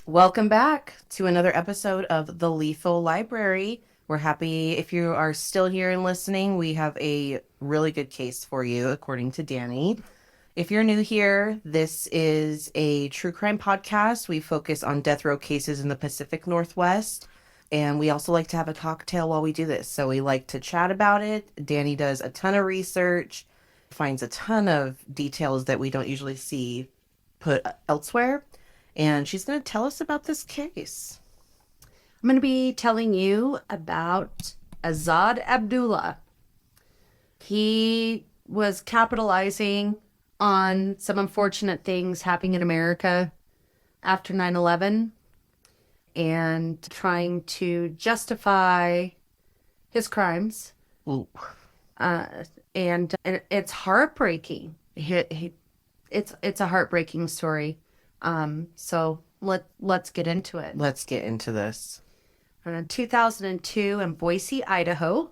Welcome back to another episode of The Lethal Library. We're happy if you are still here and listening. We have a really good case for you, according to Dani. If you're new here, this is a true crime podcast. We focus on death row cases in the Pacific Northwest, and we also like to have a cocktail while we do this. So we like to chat about it. Dani does a ton of research, finds a ton of details that we don't usually see put elsewhere. And she's going to tell us about this case. I'm going to be telling you about Azad Abdullah. He was capitalizing on some unfortunate things happening in America after 9/11 and trying to justify his crimes. Ooh. And it's heartbreaking. It's a heartbreaking story. So let's get into it. Let's get into this. In 2002 in Boise, Idaho,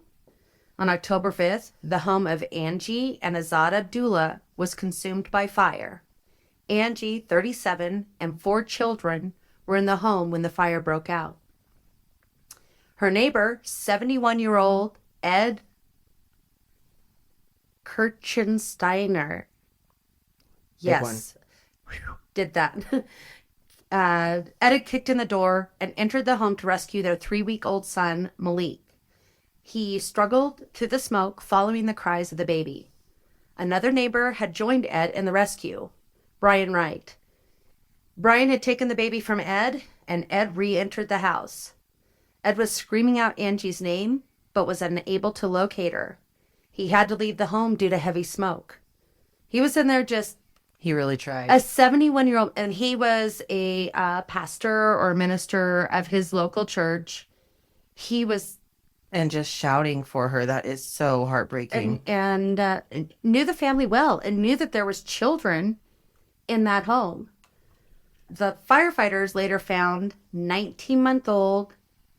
on October 5th, the home of Angie and Azad Abdullah was consumed by fire. Angie, 37, and 4 children were in the home when the fire broke out. Her neighbor, 71-year-old Ed Kirchensteiner, yes, did that. Ed had kicked in the door and entered the home to rescue their 3-week-old son, Malik. He struggled through the smoke following the cries of the baby. Another neighbor had joined Ed in the rescue, Brian Wright. Brian had taken the baby from Ed, and Ed re-entered the house. Ed was screaming out Angie's name, but was unable to locate her. He had to leave the home due to heavy smoke. He was in there just He really tried. a 71-year-old, and he was a pastor or minister of his local church. He was And just shouting for her. That is so heartbreaking. and knew the family well and knew that there was children in that home. The firefighters later found 19-month-old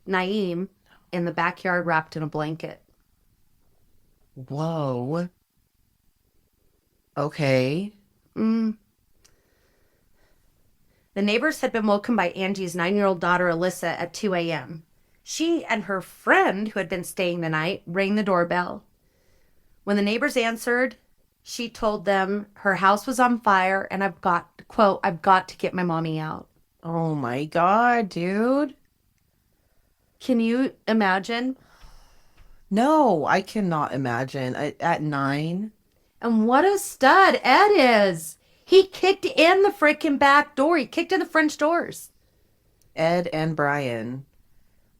Naeem in the backyard wrapped in a blanket. Whoa. Okay. The neighbors had been woken by Angie's 9-year-old daughter, Alyssa, at 2 a.m. She and her friend, who had been staying the night, rang the doorbell. When the neighbors answered, she told them her house was on fire and I've got to get my mommy out. Oh my God, dude. Can you imagine? No, I cannot imagine. At 9. And what a stud Ed is. He kicked in the freaking back door. He kicked in the French doors. Ed and Brian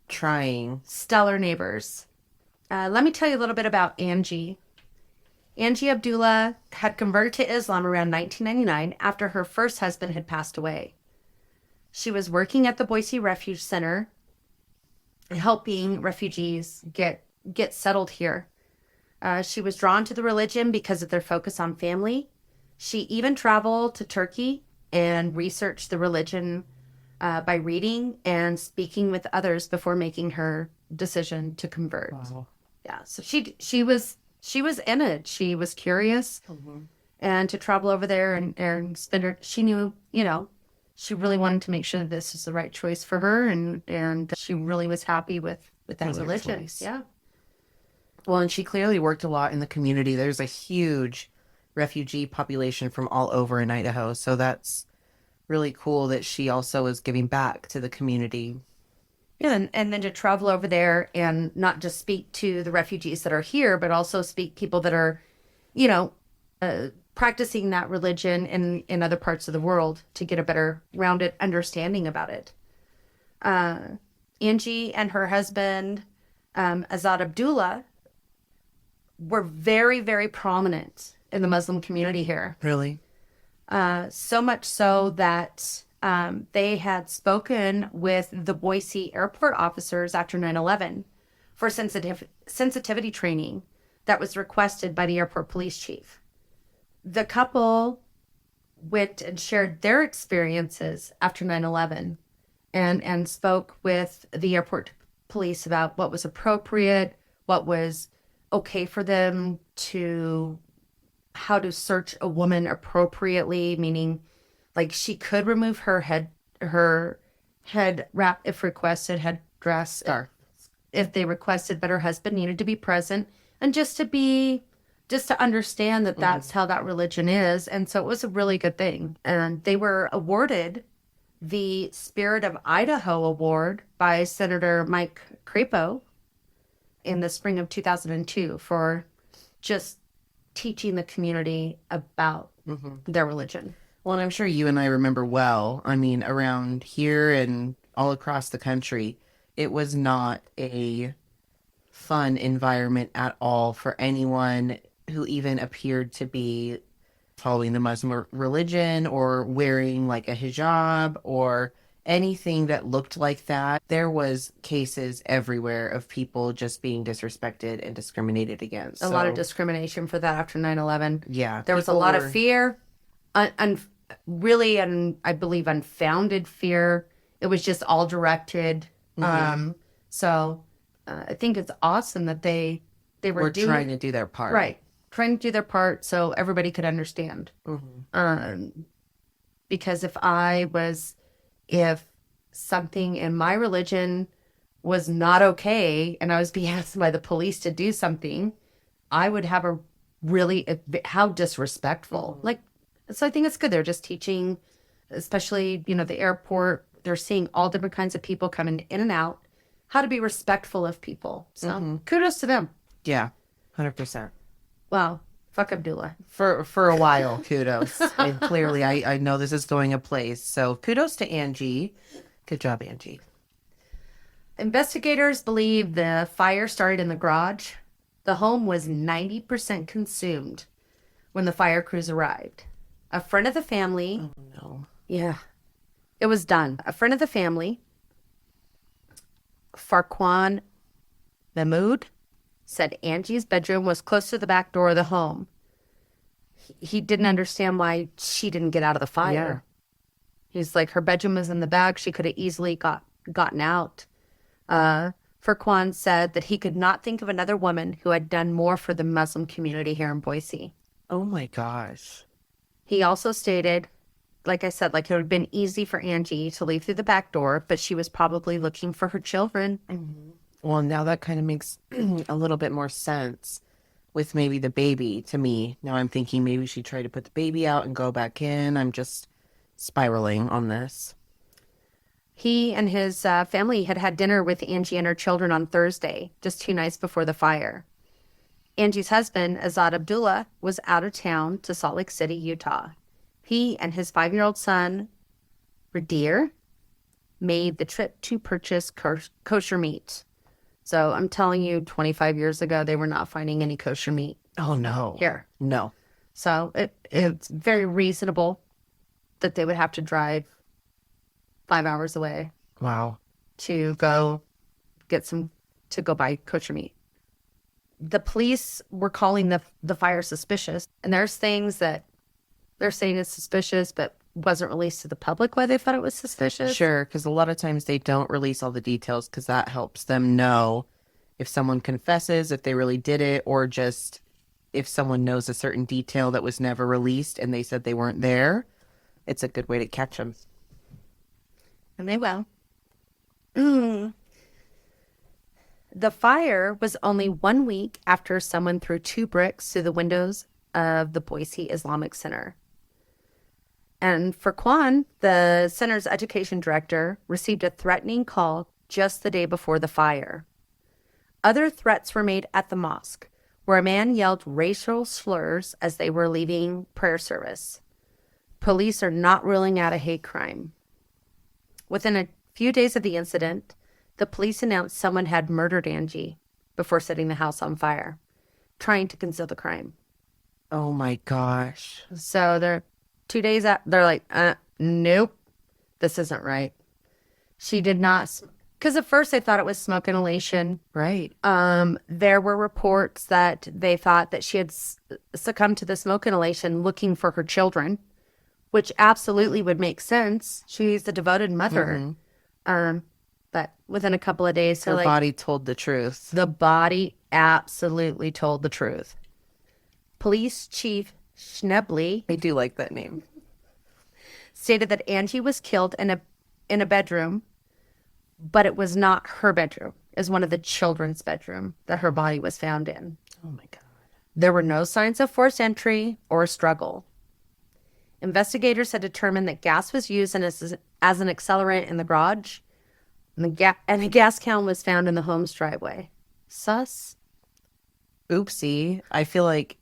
trying. Stellar neighbors. Let me tell you a little bit about Angie. Angie Abdullah had converted to Islam around 1999 after her first husband had passed away. She was working at the Boise Refuge Center, helping refugees get settled here. She was drawn to the religion because of their focus on family. She even traveled to Turkey and researched the religion by reading and speaking with others before making her decision to convert. Wow. Yeah, so she was in it. She was curious, and to travel over there and spend her. She knew, she really wanted to make sure that this was the right choice for her, and she really was happy with that religion. Choice. Yeah. Well, and she clearly worked a lot in the community. There's a huge refugee population from all over in Idaho. So that's really cool that she also is giving back to the community. Yeah, and then to travel over there and not just speak to the refugees that are here, but also speak people that are, practicing that religion in other parts of the world to get a better rounded understanding about it. Angie and her husband, Azad Abdullah, were very, very prominent in the Muslim community here. Really? So much so that they had spoken with the Boise airport officers after 9/11 for sensitivity training that was requested by the airport police chief. The couple went and shared their experiences after 9/11 and spoke with the airport police about what was appropriate, what was okay for them to, how to search a woman appropriately, meaning like she could remove her if requested, had dressed, Star. if they requested, but her husband needed to be present, and just to understand that that's how that religion is. And so it was a really good thing. And they were awarded the Spirit of Idaho Award by Senator Mike Crapo in the spring of 2002 for just teaching the community about their religion. Well, and I'm sure you and I remember well. I mean, around here and all across the country, it was not a fun environment at all for anyone who even appeared to be following the Muslim religion or wearing like a hijab or anything that looked like that. There was cases everywhere of people just being disrespected and discriminated against. A lot of discrimination for that after 9/11. Yeah. There was a lot of fear, really, and I believe unfounded fear. It was just all directed. So I think it's awesome that they were trying to do their part. Right. Trying to do their part so everybody could understand. Because if something in my religion was not okay and I was being asked by the police to do something, I would have how disrespectful. So I think it's good. They're just teaching, especially, the airport. They're seeing all different kinds of people coming in and out, how to be respectful of people. So kudos to them. Yeah, 100%. Wow. Fuck Abdullah. For a while, kudos. And clearly, I know this is going a place. So kudos to Angie. Good job, Angie. Investigators believe the fire started in the garage. The home was 90% consumed when the fire crews arrived. A friend of the family... Oh, no. Yeah. It was done. A friend of the family, Farquan Mahmood, said Angie's bedroom was close to the back door of the home. He didn't understand why she didn't get out of the fire. Yeah. He's like, her bedroom was in the back. She could have easily gotten out. Farquan said that he could not think of another woman who had done more for the Muslim community here in Boise. Oh, my gosh. He also stated, like I said, it would have been easy for Angie to leave through the back door, but she was probably looking for her children. Well, now that kind of makes a little bit more sense with maybe the baby to me. Now I'm thinking maybe she tried to put the baby out and go back in. I'm just spiraling on this. He and his family had dinner with Angie and her children on Thursday, just 2 nights before the fire. Angie's husband, Azad Abdullah, was out of town to Salt Lake City, Utah. He and his 5-year-old son, Radir, made the trip to purchase kosher meat. So I'm telling you, 25 years ago, they were not finding any kosher meat. Oh, no. Here. No. So it's very reasonable that they would have to drive 5 hours away. Wow. To go buy kosher meat. The police were calling the fire suspicious. And there's things that they're saying is suspicious, but wasn't released to the public why they thought it was suspicious. Sure, because a lot of times they don't release all the details because that helps them know if someone confesses, if they really did it, or just if someone knows a certain detail that was never released and they said they weren't there. It's a good way to catch them. And they will. The fire was only 1 week after someone threw 2 bricks through the windows of the Boise Islamic Center. And for Kwan, the center's education director, received a threatening call just the day before the fire. Other threats were made at the mosque, where a man yelled racial slurs as they were leaving prayer service. Police are not ruling out a hate crime. Within a few days of the incident, the police announced someone had murdered Angie before setting the house on fire, trying to conceal the crime. Oh my gosh. So they're 2 days out, they're like, nope, this isn't right. She did not, because at first they thought it was smoke inhalation. Right. There were reports that they thought that she had succumbed to the smoke inhalation looking for her children, which absolutely would make sense. She's a devoted mother. But within a couple of days, her body told the truth. The body absolutely told the truth. Police Chief Schnebley, I do like that name, stated that Angie was killed in a bedroom but it was not her bedroom. It was one of the children's bedroom that her body was found in. Oh my God. There were no signs of forced entry or struggle. Investigators had determined that gas was used as an accelerant in the garage, and a gas can was found in the home's driveway. Sus? Oopsie. I feel like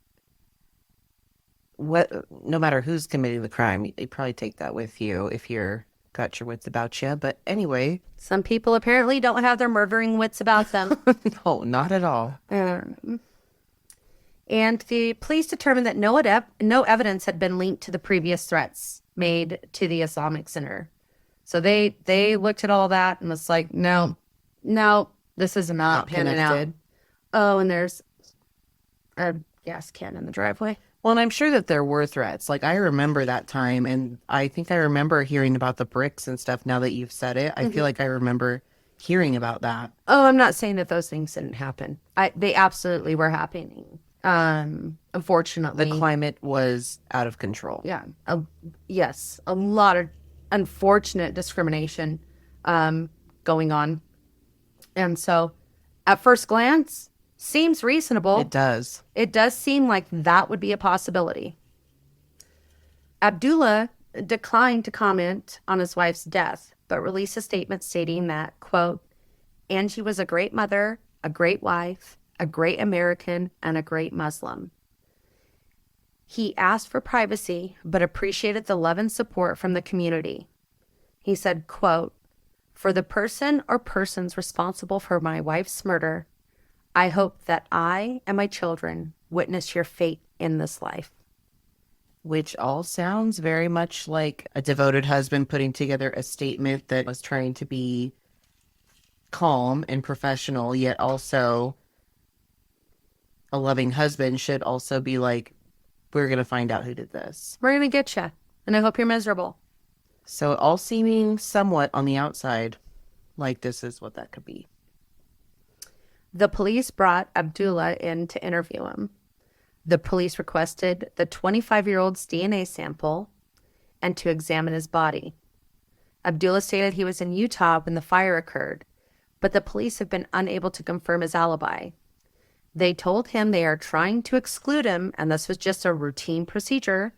no matter who's committing the crime, you probably take that with you if you're got your wits about you. But anyway, Some people apparently don't have their murdering wits about them. no, not at all. And the police determined that no evidence had been linked to the previous threats made to the Islamic Center. So they looked at all that and was like, no, this is not panning out. Connected. Oh, and there's a gas can in the driveway. Well, and I'm sure that there were threats. Like, I remember that time, and I think I remember hearing about the bricks and stuff now that you've said it. I feel like I remember hearing about that. Oh, I'm not saying that those things didn't happen. They absolutely were happening. Unfortunately. The climate was out of control. Yeah. Yes. A lot of unfortunate discrimination going on. And so, at first glance, seems reasonable. It does. It does seem like that would be a possibility. Abdullah declined to comment on his wife's death, but released a statement stating that, quote, Angie was a great mother, a great wife, a great American, and a great Muslim. He asked for privacy, but appreciated the love and support from the community. He said, quote, for the person or persons responsible for my wife's murder, I hope that I and my children witness your fate in this life. Which all sounds very much like a devoted husband putting together a statement that was trying to be calm and professional, yet also a loving husband should also be like, we're going to find out who did this. We're going to get you, and I hope you're miserable. So all seeming somewhat on the outside like this is what that could be. The police brought Abdullah in to interview him. The police requested the 25-year-old's DNA sample and to examine his body. Abdullah stated he was in Utah when the fire occurred, but the police have been unable to confirm his alibi. They told him they are trying to exclude him, and this was just a routine procedure.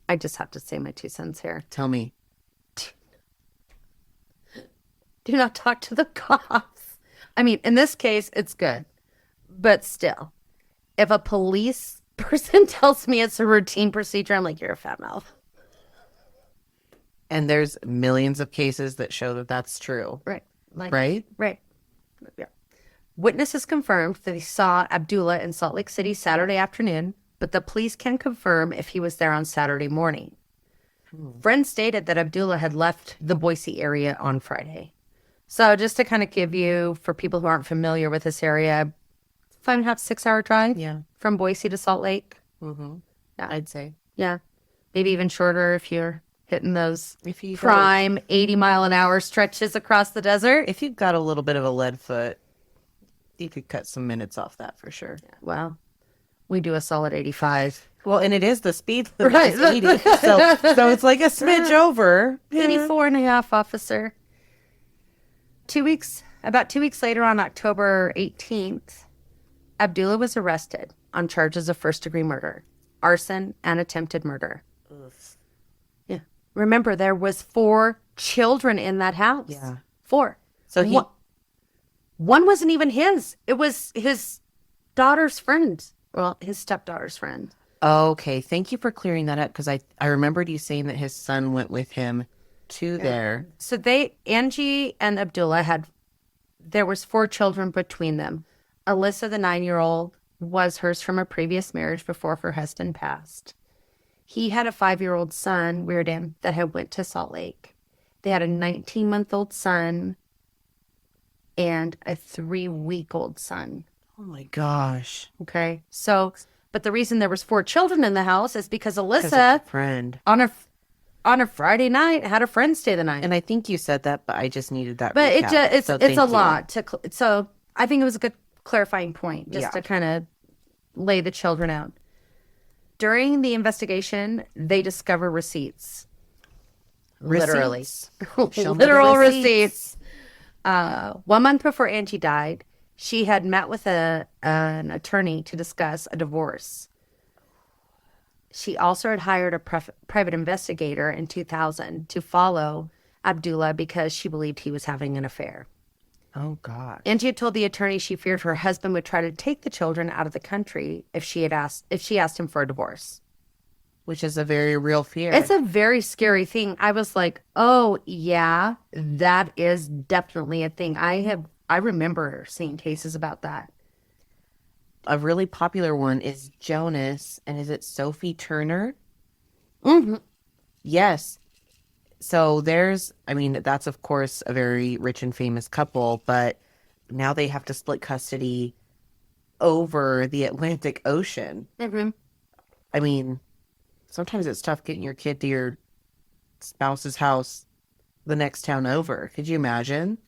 I just have to say my 2 cents here. Tell me. Do not talk to the cops. I mean, in this case, it's good. But still, if a police person tells me it's a routine procedure, I'm like, you're a fat mouth. And there's millions of cases that show that that's true. Right. Right? Right. Yeah. Witnesses confirmed that they saw Abdullah in Salt Lake City Saturday afternoon, but the police can confirm if he was there on Saturday morning. Friends stated that Abdullah had left the Boise area on Friday. So just to kind of give you, for people who aren't familiar with this area, 5.5, 6 hour drive from Boise to Salt Lake. Mm-hmm. Yeah. I'd say. Yeah. Maybe even shorter if you're hitting those If you prime 80-mile-an-hour stretches across the desert. If you've got a little bit of a lead foot, you could cut some minutes off that for sure. Well, we do a solid 85. Well, and it is the speed limit Right. is 80. So it's like a smidge over. 84 and a half, officer. About 2 weeks later, on October 18th, Abdullah was arrested on charges of first-degree murder, arson, and attempted murder. Yeah. Remember, there was 4 children in that house. Yeah. 4. So One wasn't even his. It was his daughter's friend. Well, his stepdaughter's friend. Okay, thank you for clearing that up because I remembered you saying that his son went with him to there. So Angie and Abdullah there was 4 children between them. Alyssa, the 9-year-old, was hers from a previous marriage before her husband passed. He had a 5-year-old son, Weirdan, that had went to Salt Lake. They had a 19-month-old son and a 3-week-old son. Oh my gosh. Okay. So, but the reason there was 4 children in the house is because Because of Alyssa, a friend. on a Friday night, had a friend stay the night. And I think you said that, but I just needed that. But recap. it's So thank a you. lot to. So I think it was a good clarifying point, just to kind of lay the children out. During the investigation, they discover receipts. Literally, Show me the literal receipts. receipts 1 month before Angie died, she had met with an attorney to discuss a divorce. She also had hired a private investigator in 2000 to follow Abdullah because she believed he was having an affair. Oh, God. Angie had told the attorney she feared her husband would try to take the children out of the country if she asked him for a divorce. Which is a very real fear. It's a very scary thing. I was like, oh yeah, that is definitely a thing. I remember seeing cases about that. A really popular one is Jonas, and is it Sophie Turner? Mm-hmm. Yes. So that's of course a very rich and famous couple, but now they have to split custody over the Atlantic Ocean. Mm-hmm. I mean, sometimes it's tough getting your kid to your spouse's house the next town over. Could you imagine?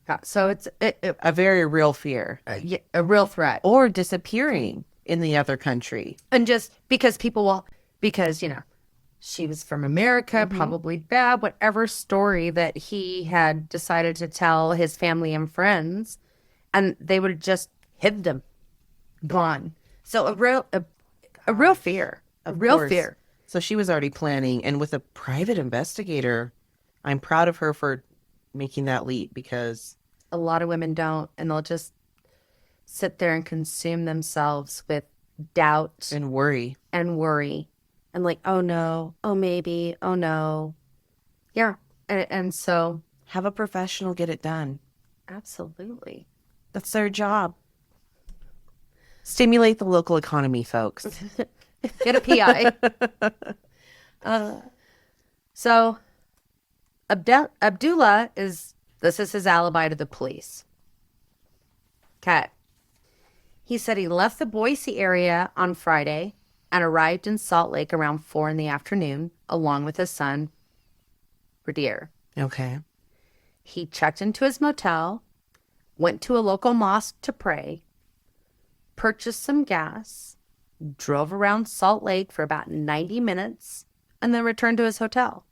Yeah, so it's A very real fear. a real threat. Or disappearing in the other country. And just because she was from America, probably bad, whatever story that he had decided to tell his family and friends, and they would have just hid them, gone. So a real fear, Of real course. fear. So she was already planning, and with a private investigator, I'm proud of her for making that leap because A lot of women don't, and they'll just sit there and consume themselves with doubt and worry. and worry, and like, oh no, oh maybe, oh no, yeah, and so Have a professional get it done. absolutely. That's their job. Stimulate the local economy, folks. Get a PI. So Abdullah this is his alibi to the police. Okay. He said he left the Boise area on Friday and arrived in Salt Lake around 4 in the afternoon, along with his son, Radir. Okay. He checked into his motel, went to a local mosque to pray, purchased some gas, drove around Salt Lake for about 90 minutes, and then returned to his hotel.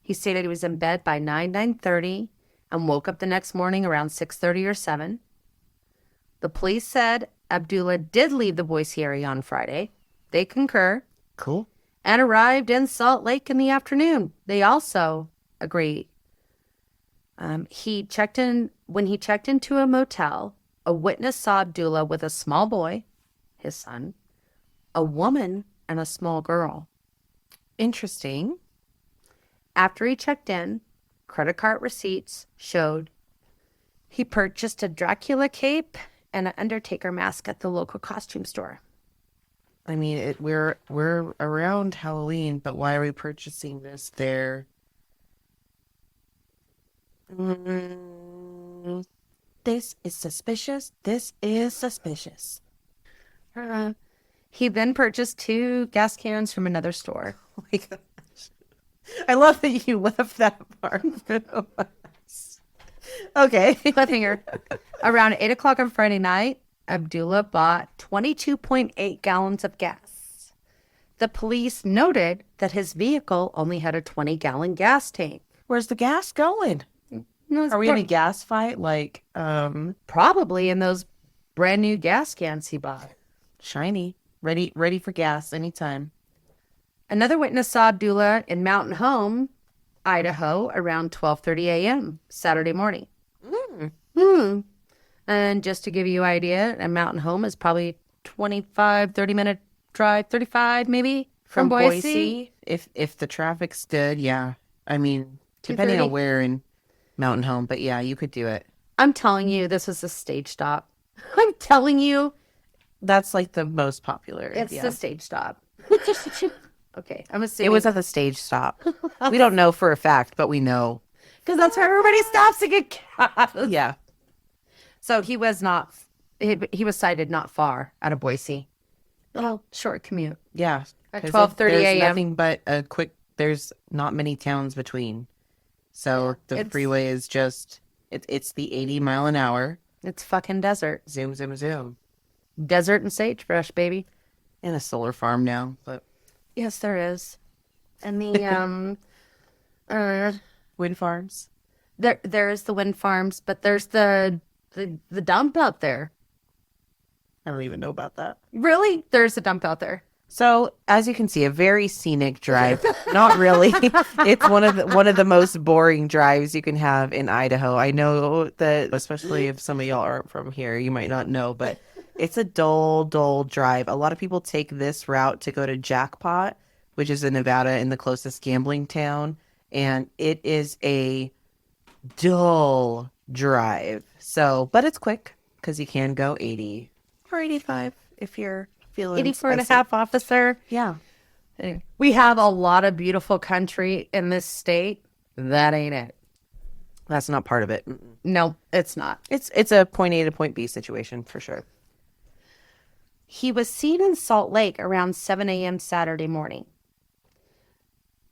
He stated he was in bed by 9:30 and woke up the next morning around 6:30 or 7. The police said Abdullah did leave the Boise area on Friday. They concur. Cool. And arrived in Salt Lake in the afternoon. They also agree. When he checked into a motel, a witness saw Abdullah with a small boy, his son, a woman, and a small girl. Interesting. After he checked in, credit card receipts showed he purchased a Dracula cape and an Undertaker mask at the local costume store. I mean, we're around Halloween, but why are we purchasing this there? This is suspicious. This is suspicious. He then purchased 2 gas cans from another store. Oh my gosh. I love that you left that part. Okay. Cliffhanger. Around 8 o'clock on Friday night, Abdullah bought 22.8 gallons of gas. The police noted that his vehicle only had a 20-gallon gas tank. Where's the gas going? No, Are we in a gas fight? Like, probably in those brand new gas cans he bought. shiny. Ready for gas anytime. Another witness saw Abdullah in Mountain Home, Idaho, around 12:30 a.m. Saturday morning. And just to give you an idea, a Mountain Home is probably 25, 30-minute drive, 35 maybe, from Boise. If the traffic's good, yeah. I mean, depending 2:30. on where in Mountain Home, but yeah, you could do it. I'm telling you, this is a stage stop. I'm telling you, That's like the most popular. it's yeah. the stage stop. Okay, I'm It assuming. was at the stage stop. We don't know for a fact, but we know. because that's where everybody stops to get gas. Yeah. So he was cited not far out of Boise. Little short commute. Yeah. At 'Cause 12:30 there's a.m. nothing but there's not many towns between. So the It's- freeway is just, it's the 80 mile an hour. It's fucking desert. Zoom, zoom, zoom. Desert and sagebrush, baby. And a solar farm now, but Yes, there is. And the wind farms. There is the wind farms, but there's the dump out there. I don't even know about that. Really? There's a dump out there. So, as you can see, a very scenic drive. Not really. It's one of the most boring drives you can have in Idaho. I know that, especially if some of y'all aren't from here, you might not know, but it's a dull, dull drive. A lot of people take this route to go to Jackpot, which is in Nevada in the closest gambling town, and it is a dull drive. So, but it's quick because you can go 80 or 85 if you're feeling 84 and a spicy. half, officer. Yeah. Anyway, we have a lot of beautiful country in this state. That ain't it. That's not part of it. No, it's not. It's a point A to point B situation for sure. He was seen in Salt Lake around 7 a.m. Saturday morning.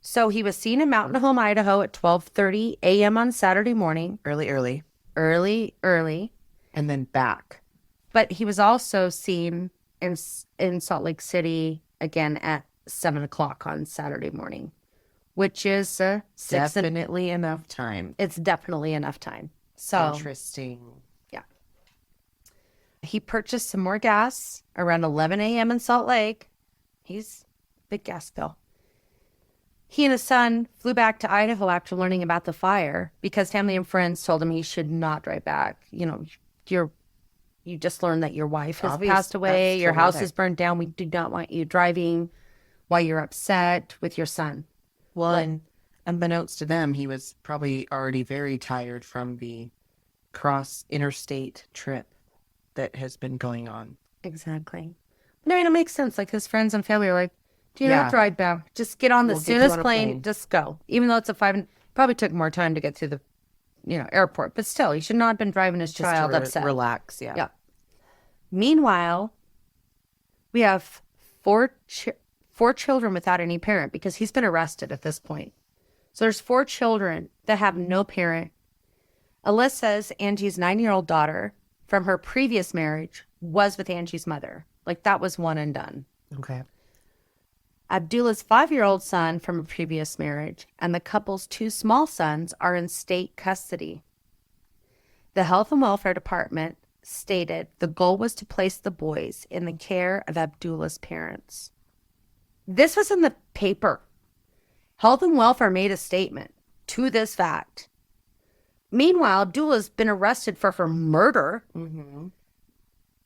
So he was seen in Mountain Home, Idaho at 12:30 a.m. on Saturday morning. Early. Early. And then back. But he was also seen in Salt Lake City again at 7 o'clock on Saturday morning, which is Definitely enough time. It's definitely enough time. So Interesting. yeah. He purchased some more gas around 11 a.m. in Salt Lake. He's big gas bill. He and his son flew back to Idaho after learning about the fire because family and friends told him he should not drive back. You know, you just learned that your wife has passed away, your house is burned down. We do not want you driving while you're upset with your son. Well, and unbeknownst to them, he was probably already very tired from the cross interstate trip that has been going on. Exactly. No, it makes sense. Like his friends and family are like, do you Yeah. not drive back? Just get on the We'll get you soonest on a plane, plane. just go. Even though it's probably took more time to get to the, airport. But still, he should not have been driving his Just child to upset. relax, yeah. Yeah. Meanwhile, we have four children without any parent because he's been arrested at this point. So there's 4 children that have no parent. Alyssa's, Angie's 9-year-old daughter from her previous marriage, was with Angie's mother. Like that was one and done. Okay. Abdullah's 5-year-old son from a previous marriage and the couple's 2 small sons are in state custody. The Health and Welfare Department stated the goal was to place the boys in the care of Abdullah's parents. This was in the paper. Health and Welfare made a statement to this fact. Meanwhile, Abdullah's been arrested for murder. Mm-hmm.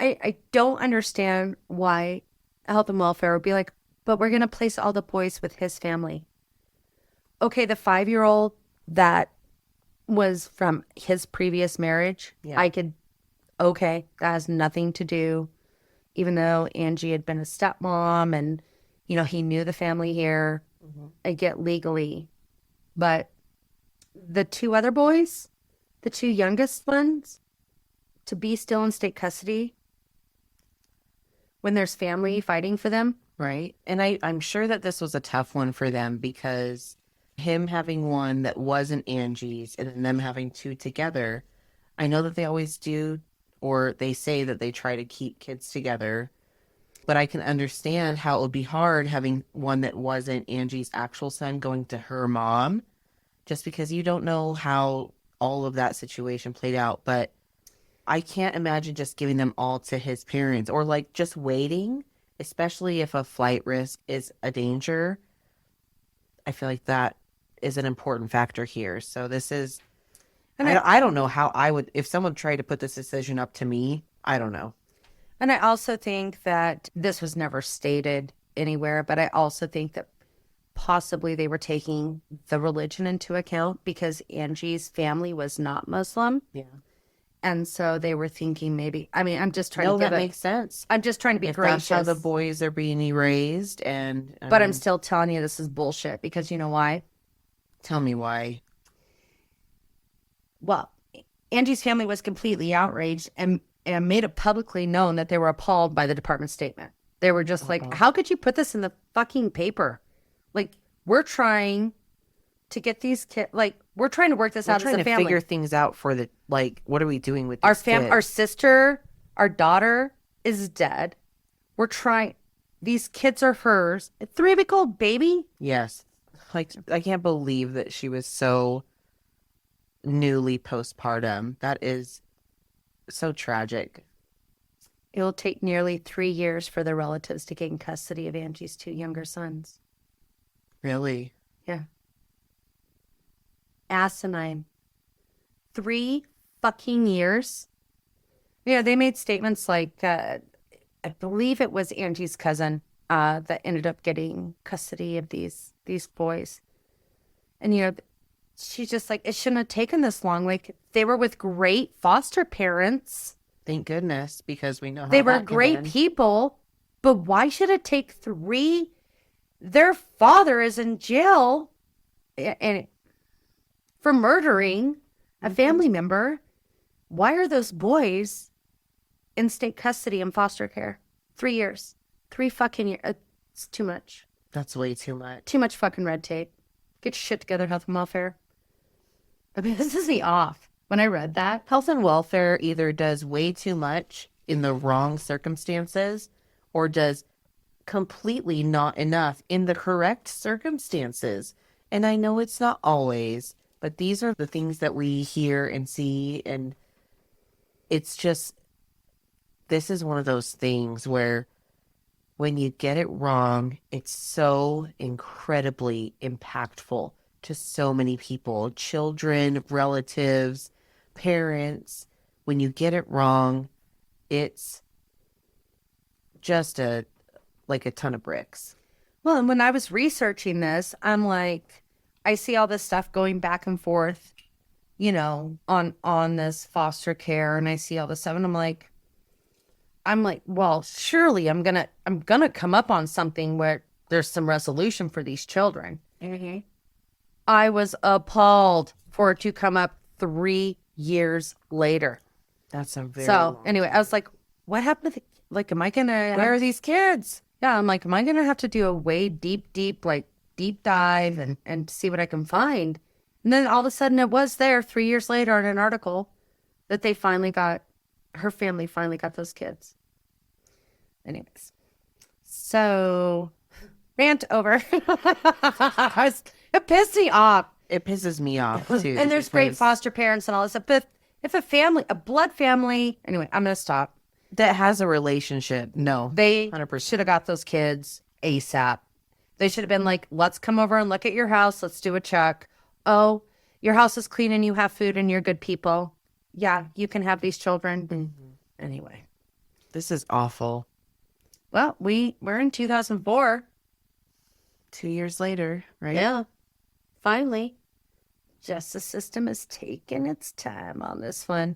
I don't understand why Health and Welfare would be like, but we're going to place all the boys with his family. Okay, the 5-year-old that was from his previous marriage, Yeah. that has nothing to do, even though Angie had been a stepmom and, he knew the family here. Mm-hmm. I get legally. But the 2 other boys, the 2 youngest ones, to be still in state custody when there's family fighting for them. Right. And I'm sure that this was a tough one for them because him having one that wasn't Angie's and then them having 2 together, I know that they always do, or they say that they try to keep kids together, but I can understand how it would be hard having one that wasn't Angie's actual son going to her mom, just because you don't know how all of that situation played out. But I can't imagine just giving them all to his parents or like just waiting. Especially if a flight risk is a danger. I feel like that is an important factor here. So this is, And I don't know how I would, if someone tried to put this decision up to me, I don't know. And I also think that this was never stated anywhere, but I also think that possibly they were taking the religion into account because Angie's family was not Muslim. Yeah. And so they were thinking maybe, I'm just trying No, to give that it, makes sense. I'm just trying to be If gracious. that's how the boys are being raised, and But I'm still telling you this is bullshit because you know why? tell me why. Well, Angie's family was completely outraged and made it publicly known that they were appalled by the department statement. They were just like, how could you put this in the fucking paper? Like, we're trying to get these kids, like, we're trying to work this We're out as trying a to family. figure things out for the, like, what are we doing with Our these kids? our sister, our daughter is dead. We're trying, these kids are hers. A 3-week-old baby? Yes. Like, I can't believe that she was so newly postpartum. That is so tragic. It will take nearly 3 years for the relatives to gain custody of Angie's 2 younger sons. Really? Yeah. Asinine. 3 fucking years. Yeah, they made statements like, I believe it was Angie's cousin that ended up getting custody of these boys. And, she's just like, it shouldn't have taken this long. Like, they were with great foster parents. Thank goodness, because we know how They were that can great end. people, but why should it take 3? Their father is in jail and for murdering a family member. Why are those boys in state custody and foster care? 3 years. 3 fucking years. It's too much. That's way too much. Too much fucking red tape. Get your shit together, health and welfare. I mean, this is me off. When I read that, Health and welfare either does way too much in the wrong circumstances or does completely not enough in the correct circumstances. And I know it's not always, but these are the things that we hear and see. And it's just, this is one of those things where when you get it wrong, it's so incredibly impactful to so many people, children, relatives, parents. When you get it wrong, it's just like a ton of bricks. well, and when I was researching this, I'm like, I see all this stuff going back and forth, on this foster care, and I see all this stuff, and I'm like, well, surely I'm gonna come up on something where there's some resolution for these children. Mm-hmm. I was appalled for it to come up 3 years later. That's a very So long anyway, I was like, what happened to am I gonna Where are these kids? yeah, I'm like, am I gonna have to do a way deep dive and see what I can find? And then all of a sudden it was there 3 years later in an article that her family finally got those kids. Anyways. So rant over. It pissed me off. It pisses me off too. And there's great because foster parents and all this stuff. But if a blood family, anyway, I'm going to stop. that has a relationship. No, They 100%. should have got those kids ASAP. They should have been like, let's come over and look at your house. Let's do a check. Oh, your house is clean and you have food and you're good people. Yeah, you can have these children. Mm-hmm. Anyway. This is awful. Well, we're in 2004. 2 years later, right? Yeah. Finally, justice system has taken its time on this one.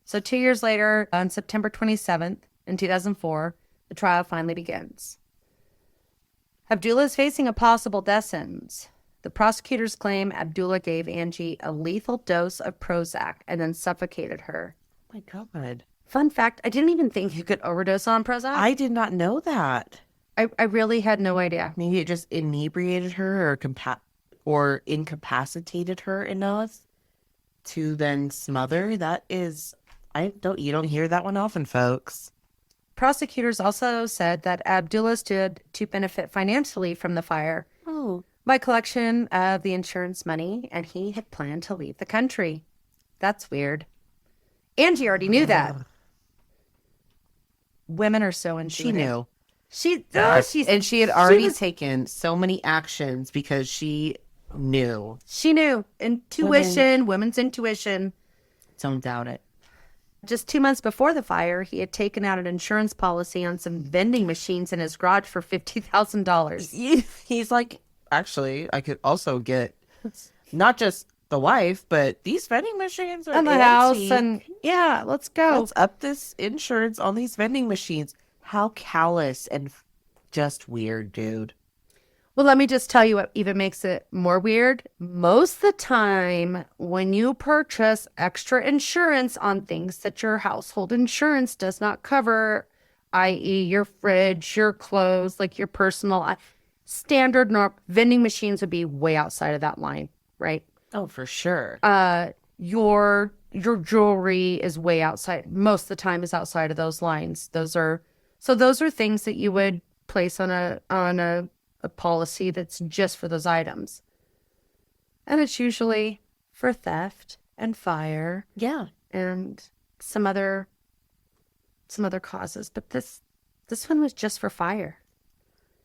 So 2 years later, on September 27th in 2004, the trial finally begins. Abdullah is facing a possible death sentence. The prosecutors claim Abdullah gave Angie a lethal dose of Prozac and then suffocated her. Oh my God. Fun fact, I didn't even think you could overdose on Prozac. I did not know that. I really had no idea. Maybe it just inebriated her or incapacitated her enough to then smother. That is, you don't hear that one often, folks. Prosecutors also said that Abdullah stood to benefit financially from the fire Oh, by collection of the insurance money, and he had planned to leave the country. That's weird. Angie already knew that. Women are so intuitive. she knew. And She had already taken so many actions because she knew. She knew. Intuition, women's intuition. Don't doubt it. Just 2 months before the fire, he had taken out an insurance policy on some vending machines in his garage for $50,000. He's like, actually, I could also get not just the wife, but these vending machines are And the empty. house, and yeah, let's go. Let's up this insurance on these vending machines. How callous and just weird, dude. Well, let me just tell you what even makes it more weird. Most of the time, when you purchase extra insurance on things that your household insurance does not cover, i.e., your fridge, your clothes, like your personal standard vending machines would be way outside of that line, right? Oh, for sure. Your jewelry is way outside. Most of the time is outside of those lines. Those are things that you would place on a policy that's just for those items. And it's usually for theft and fire Yeah. and some other causes, but this one was just for fire.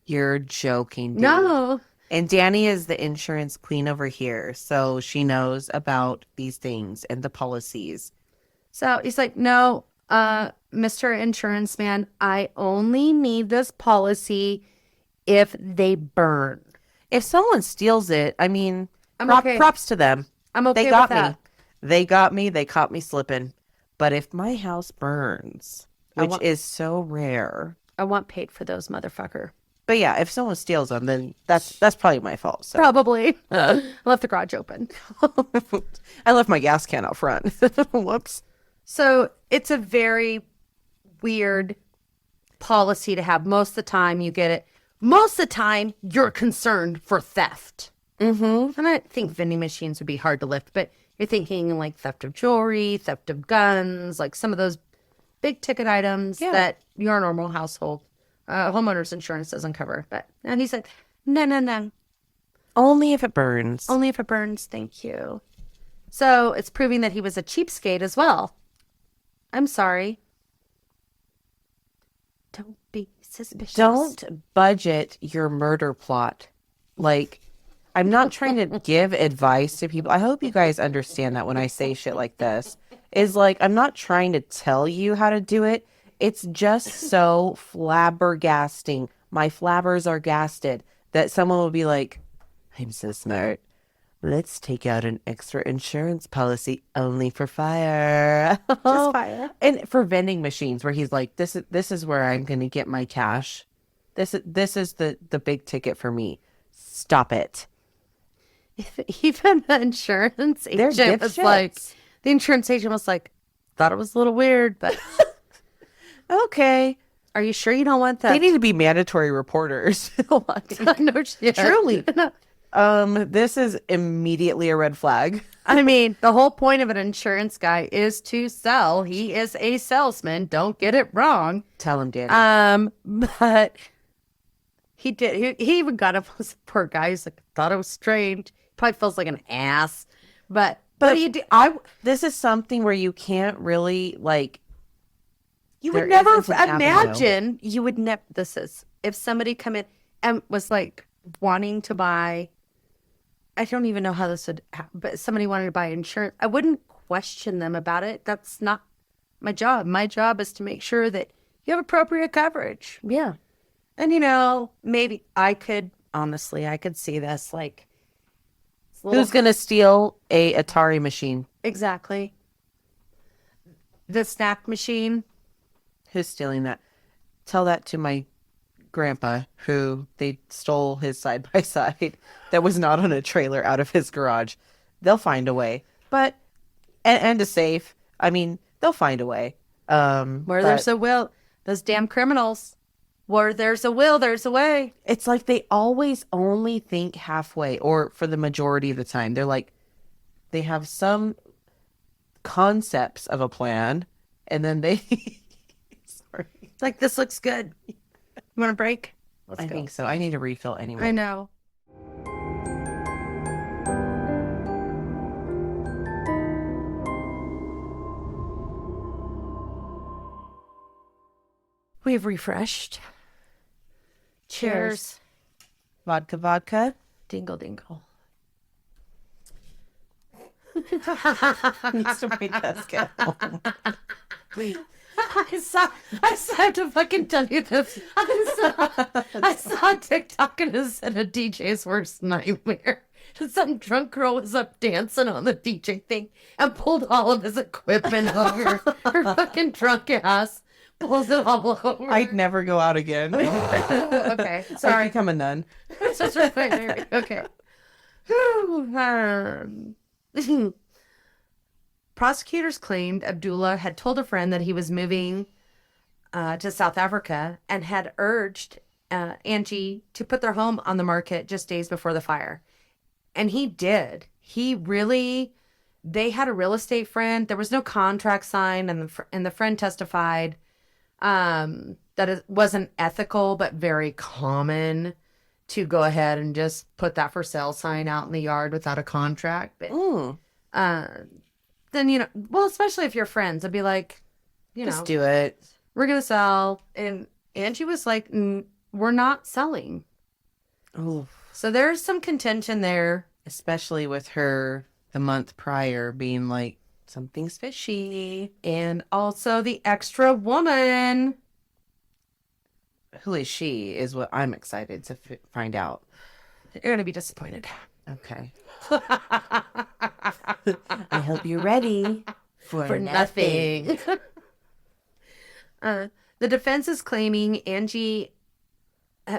You're joking, dude. No. And Dani is the insurance queen over here, so she knows about these things and the policies. So he's like, no, Mr. Insurance Man, I only need this policy if they burn. If someone steals it, I mean, I'm okay. props to them. I'm okay They got with that. me. They got me. They caught me slipping. But if my house burns, which is so rare. I want paid for those, motherfucker. But yeah, if someone steals them, then that's probably my fault. So. Probably. I left the garage open. I left my gas can out front. Whoops. So it's a very weird policy to have. Most of the time you get it. Most of the time you're concerned for theft. Mm-hmm. And I think vending machines would be hard to lift, but you're thinking like theft of jewelry, theft of guns, like some of those big ticket items that your normal household homeowner's insurance doesn't cover. And he's like, no. Only if it burns. Only if it burns, thank you. So it's proving that he was a cheapskate as well. I'm sorry. Don't be suspicious. Don't budget your murder plot. Like, I'm not trying to give advice to people. I hope you guys understand that when I say shit like this. Is like, I'm not trying to tell you how to do it. It's just so flabbergasting. My flabbers are gasted that someone will be like, I'm so smart. Let's take out an extra insurance policy only for fire. Just fire. And for vending machines where he's like, this is where I'm going to get my cash. This is the big ticket for me. Stop it. Even the insurance agent was like, the insurance agent was like, thought it was a little weird, but okay. Are you sure you don't want that? They need to be mandatory reporters. No shit. Truly. This is immediately a red flag. I mean, the whole point of an insurance guy is to sell. He is a salesman. Don't get it wrong. Tell him, Dani. But he did. He even got up. Poor guy. He's like, thought it was strange. Probably feels like an ass. But he did. This is something where you can't really like. You would never imagine. You would never. This is if somebody come in and was like wanting to buy. I don't even know how this would happen, but somebody wanted to buy insurance. I wouldn't question them about it. That's not my job. My job is to make sure that you have appropriate coverage. Yeah. And, maybe I could see this. Like, who's going to steal a Atari machine? Exactly. The snack machine. Who's stealing that? Tell that to my grandpa, who they stole his side by side that was not on a trailer out of his garage. They'll find a way, but and a safe. I mean, they'll find a way. There's a will, those damn criminals. Where there's a will, there's a way. It's like they always only think halfway, or for the majority of the time, they're like, they have some concepts of a plan, and then they. Sorry, like this looks good. You want a break? I think so. I need a refill anyway. I know. We've refreshed. Cheers. Vodka, vodka. Dingle, dingle. Needs to wait this get home. Wait. I have to fucking tell you this. I saw TikTok and it said a DJ's worst nightmare. Some drunk girl was up dancing on the DJ thing and pulled all of his equipment over. Her fucking drunk ass pulls it all over. I'd never go out again. Okay, sorry. I'd become a nun. Okay. Prosecutors claimed Abdullah had told a friend that he was moving to South Africa and had urged Angie to put their home on the market just days before the fire. And he did. They had a real estate friend. There was no contract signed, and the friend testified that it wasn't ethical, but very common to go ahead and just put that for sale sign out in the yard without a contract. But, then, well, especially if you're friends, I'd be like, Just do it. we're going to sell. And Angie was like, we're not selling. Oh, So there's some contention there. especially with her the month prior being like, something's fishy. And also the extra woman. Who is she is what I'm excited to find out. You're going to be disappointed. Okay. I hope you're ready for nothing. The defense is claiming Angie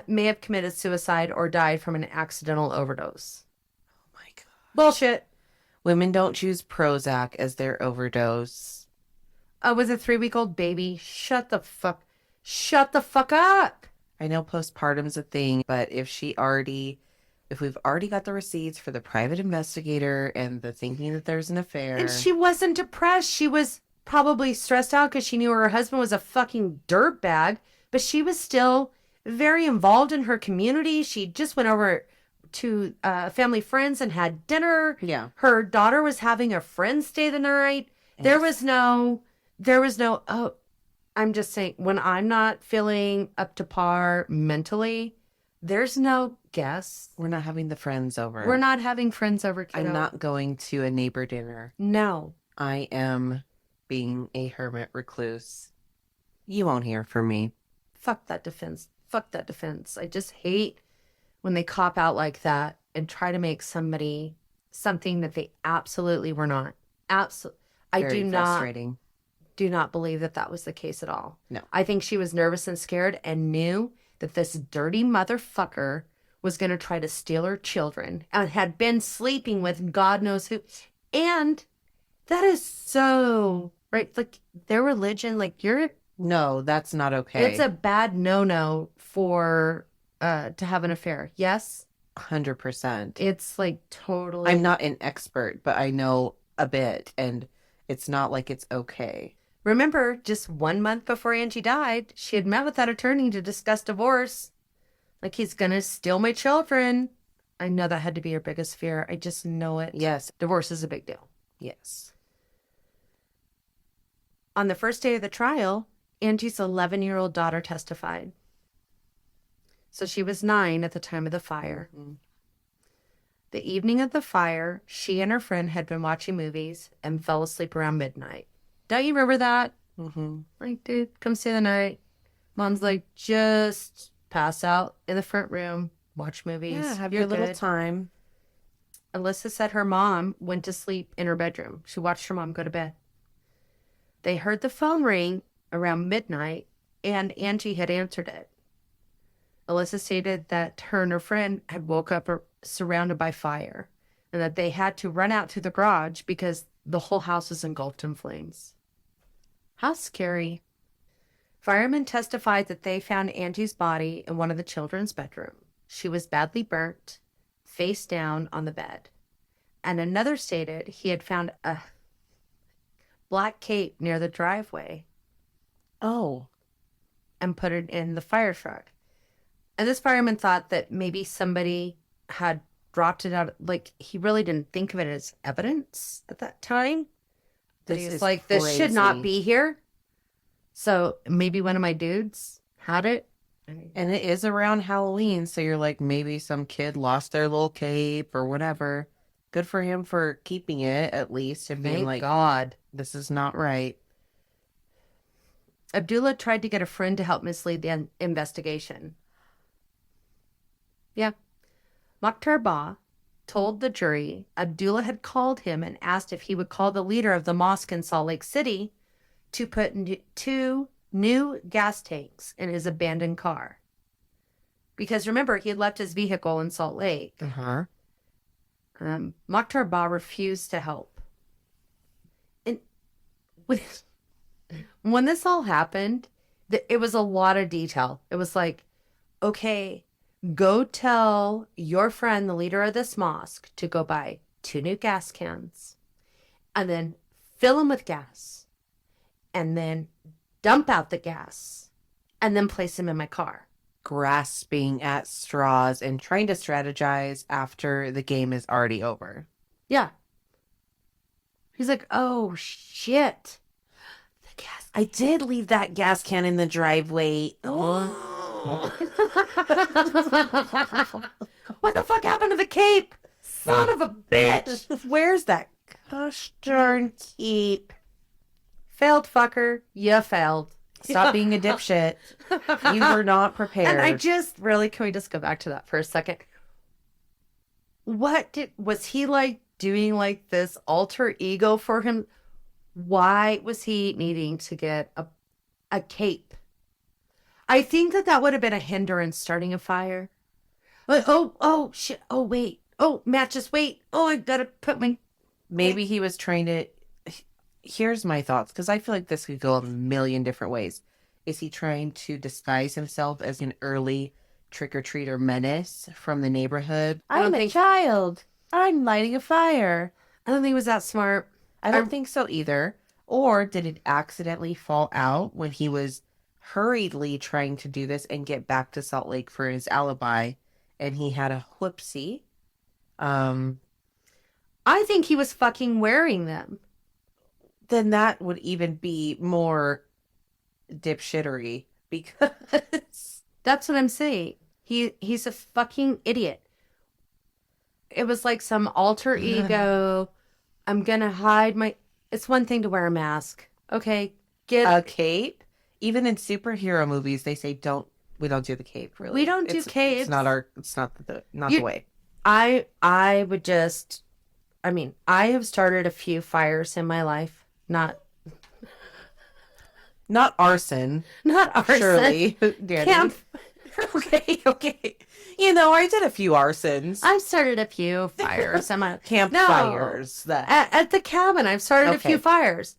may have committed suicide or died from an accidental overdose. Oh my God. Bullshit. Women don't choose Prozac as their overdose. Was a 3-week-old baby. Shut the fuck up. I know postpartum's a thing, but if we've already got the receipts for the private investigator and the thinking that there's an affair. And she wasn't depressed. She was probably stressed out because she knew her husband was a fucking dirtbag, but she was still very involved in her community. She just went over to family friends and had dinner. Yeah. Her daughter was having a friend stay the night. There was no, oh, I'm just saying, when I'm not feeling up to par mentally, there's no guests. We're not having the friends over. We're not having friends over, kiddo. I'm not going to a neighbor dinner. No. I am being a hermit recluse. You won't hear from me. Fuck that defense. Fuck that defense. I just hate when they cop out like that and try to make somebody something that they absolutely were not. Absolutely. I Very frustrating. do not believe that was the case at all. No. I think she was nervous and scared and knew that this dirty motherfucker was going to try to steal her children and had been sleeping with God knows who. And that is so, right? Like their religion, like No, that's not okay. it's a bad no-no for to have an affair. Yes? 100%. It's like totally. I'm not an expert, but I know a bit, and it's not like it's okay. Remember, just 1 month before Angie died, she had met with that attorney to discuss divorce. Like, he's gonna steal my children. I know that had to be her biggest fear. I just know it. Yes. Divorce is a big deal. Yes. On the first day of the trial, Angie's 11-year-old daughter testified. So she was 9 at the time of the fire. Mm-hmm. The evening of the fire, she and her friend had been watching movies and fell asleep around midnight. Don't you remember that? Mm-hmm. Like, dude, come stay the night. Mom's like, just pass out in the front room, watch movies. Yeah, have You're your little good. time. Alyssa said her mom went to sleep in her bedroom. She watched her mom go to bed. They heard the phone ring around midnight, and Angie had answered it. Alyssa stated that her and her friend had woke up surrounded by fire, and that they had to run out to the garage because the whole house was engulfed in flames. How scary. Firemen testified that they found Angie's body in one of the children's bedrooms. She was badly burnt, face down on the bed. And another stated he had found a black cape near the driveway. Oh. And put it in the fire truck. And this fireman thought that maybe somebody had dropped it out. Like, he really didn't think of it as evidence at that time. That he was like, this should not be here. So maybe one of my dudes had it. And it is around Halloween, so you're like, maybe some kid lost their little cape or whatever. Good for him for keeping it, at least, and being like, God, this is not right. Abdullah tried to get a friend to help mislead the investigation. Yeah. Mokhtar Ba told the jury Abdullah had called him and asked if he would call the leader of the mosque in Salt Lake City to put 2 new gas tanks in his abandoned car. Because remember, he had left his vehicle in Salt Lake. Uh-huh. Mokhtar Ba refused to help. And when this all happened, it was a lot of detail. It was like, okay, go tell your friend, the leader of this mosque, to go buy 2 new gas cans and then fill them with gas and then dump out the gas and then place them in my car. Grasping at straws and trying to strategize after the game is already over. Yeah. He's like, oh, shit. The gas. I did leave that gas can in the driveway. What the fuck happened to the cape? Son of a bitch. Where's that gosh darn cape? Failed fucker. You failed. Stop being a dipshit. You were not prepared. And I just really, can we just go back to that for a second? Was he like doing like this alter ego for him? Why was he needing to get a cape? I think that would have been a hindrance starting a fire. Like, oh, shit. Oh, wait. Oh, matches, wait. Oh, I gotta put my... Maybe he was trying to... Here's my thoughts, because I feel like this could go a million different ways. Is he trying to disguise himself as an early trick-or-treater menace from the neighborhood? I'm a child. I'm lighting a fire. I don't think he was that smart. I don't think so either. Or did it accidentally fall out when he was hurriedly trying to do this and get back to Salt Lake for his alibi, and he had a whoopsie? I think he was fucking wearing them. Then that would even be more dipshittery, because that's what I'm saying. He's a fucking idiot. It was like some alter ego. I'm gonna hide my... It's one thing to wear a mask. Okay, get a cape. Even in superhero movies, they say we don't do the cape. Really, we don't do capes. It's not the way. I would just... I mean, I have started a few fires in my life. Not arson. Not arson. Surely, Dani. Camp. Okay. You know, I did a few arsons. I've started a few fires. Campfires. At the cabin, I've started a few fires.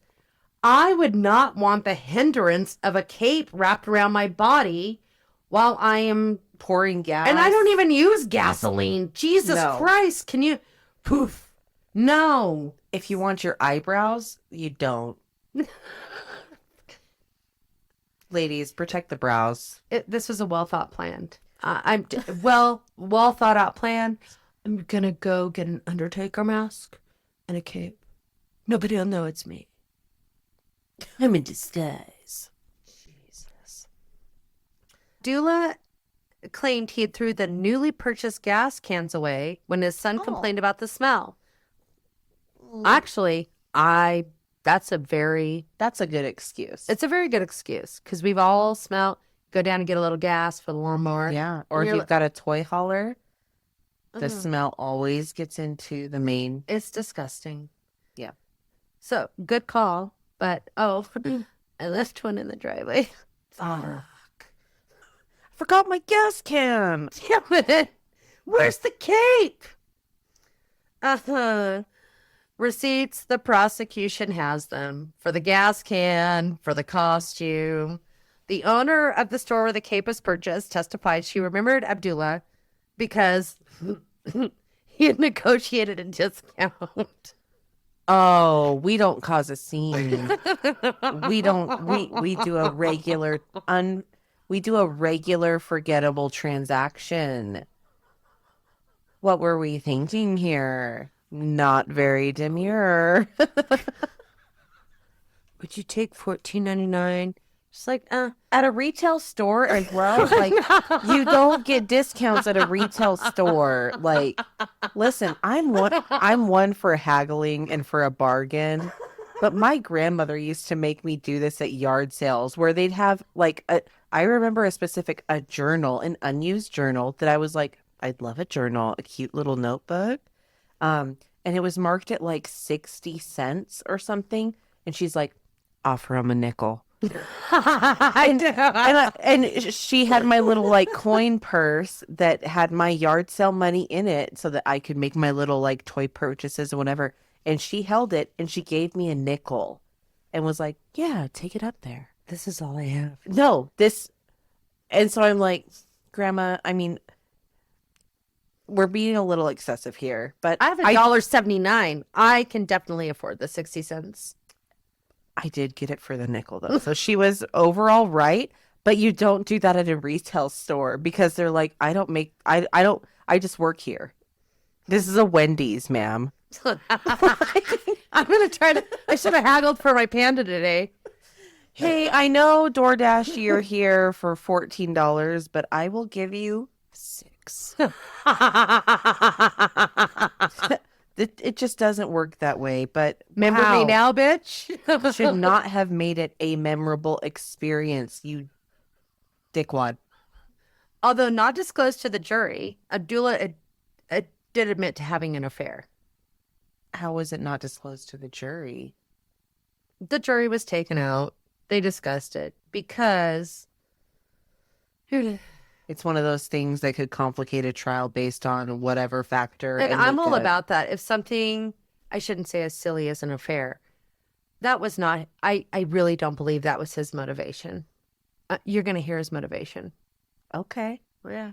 I would not want the hindrance of a cape wrapped around my body while I am pouring gas. And I don't even use gasoline. Jesus Christ. Can you... Poof. No. If you want your eyebrows, you don't. Ladies, protect the brows. This was a well thought plan. I'm well thought out plan. I'm gonna go get an Undertaker mask and a cape. Nobody will know it's me. I'm in disguise. Jesus. Abdullah claimed he had threw the newly purchased gas cans away when his son complained about the smell. Actually, that's a good excuse. It's a very good excuse because we've all go down and get a little gas for the lawnmower. Yeah. Or if you've got a toy hauler, the smell always gets into the main. It's disgusting. Yeah. So good call. But, I left one in the driveway. Fuck. I forgot my gas can. Damn it. Where's the cape? Receipts, the prosecution has them. For the gas can, for the costume. The owner of the store where the cape was purchased testified she remembered Abdullah because he had negotiated a discount. Oh, we don't cause a scene. We do a regular forgettable transaction. What were we thinking here? Not very demure. Would you take $14.99? Just like, at a retail store as well. Like, you don't get discounts at a retail store. Like, listen, I'm one for haggling and for a bargain. But my grandmother used to make me do this at yard sales where they'd have like I remember a journal, an unused journal that I was like, I'd love a journal, a cute little notebook. And it was marked at like 60 cents or something. And she's like, offer him a nickel. and she had my little like coin purse that had my yard sale money in it so that I could make my little like toy purchases or whatever. And she held it and she gave me a nickel and was like, yeah, take it up there. This is all I have. No, and so I'm like, Grandma, I mean, we're being a little excessive here, but I have $1.79. I can definitely afford the 60 cents. I did get it for the nickel though. So she was overall right, but you don't do that at a retail store because they're like, I just work here. This is a Wendy's, ma'am. I'm going to try to, I should have haggled for my panda today. Hey, I know DoorDash, you're here for $14, but I will give you 6. It just doesn't work that way, but Remember me wow, now, bitch? should not have made it a memorable experience, you dickwad. Although not disclosed to the jury, Abdullah did admit to having an affair. How was it not disclosed to the jury? The jury was taken out. They discussed it because It's one of those things that could complicate a trial based on whatever factor. and I'm look all at- about that. If something, I shouldn't say as silly as an affair, that was not, I really don't believe that was his motivation. You're going to hear his motivation. Okay. Yeah.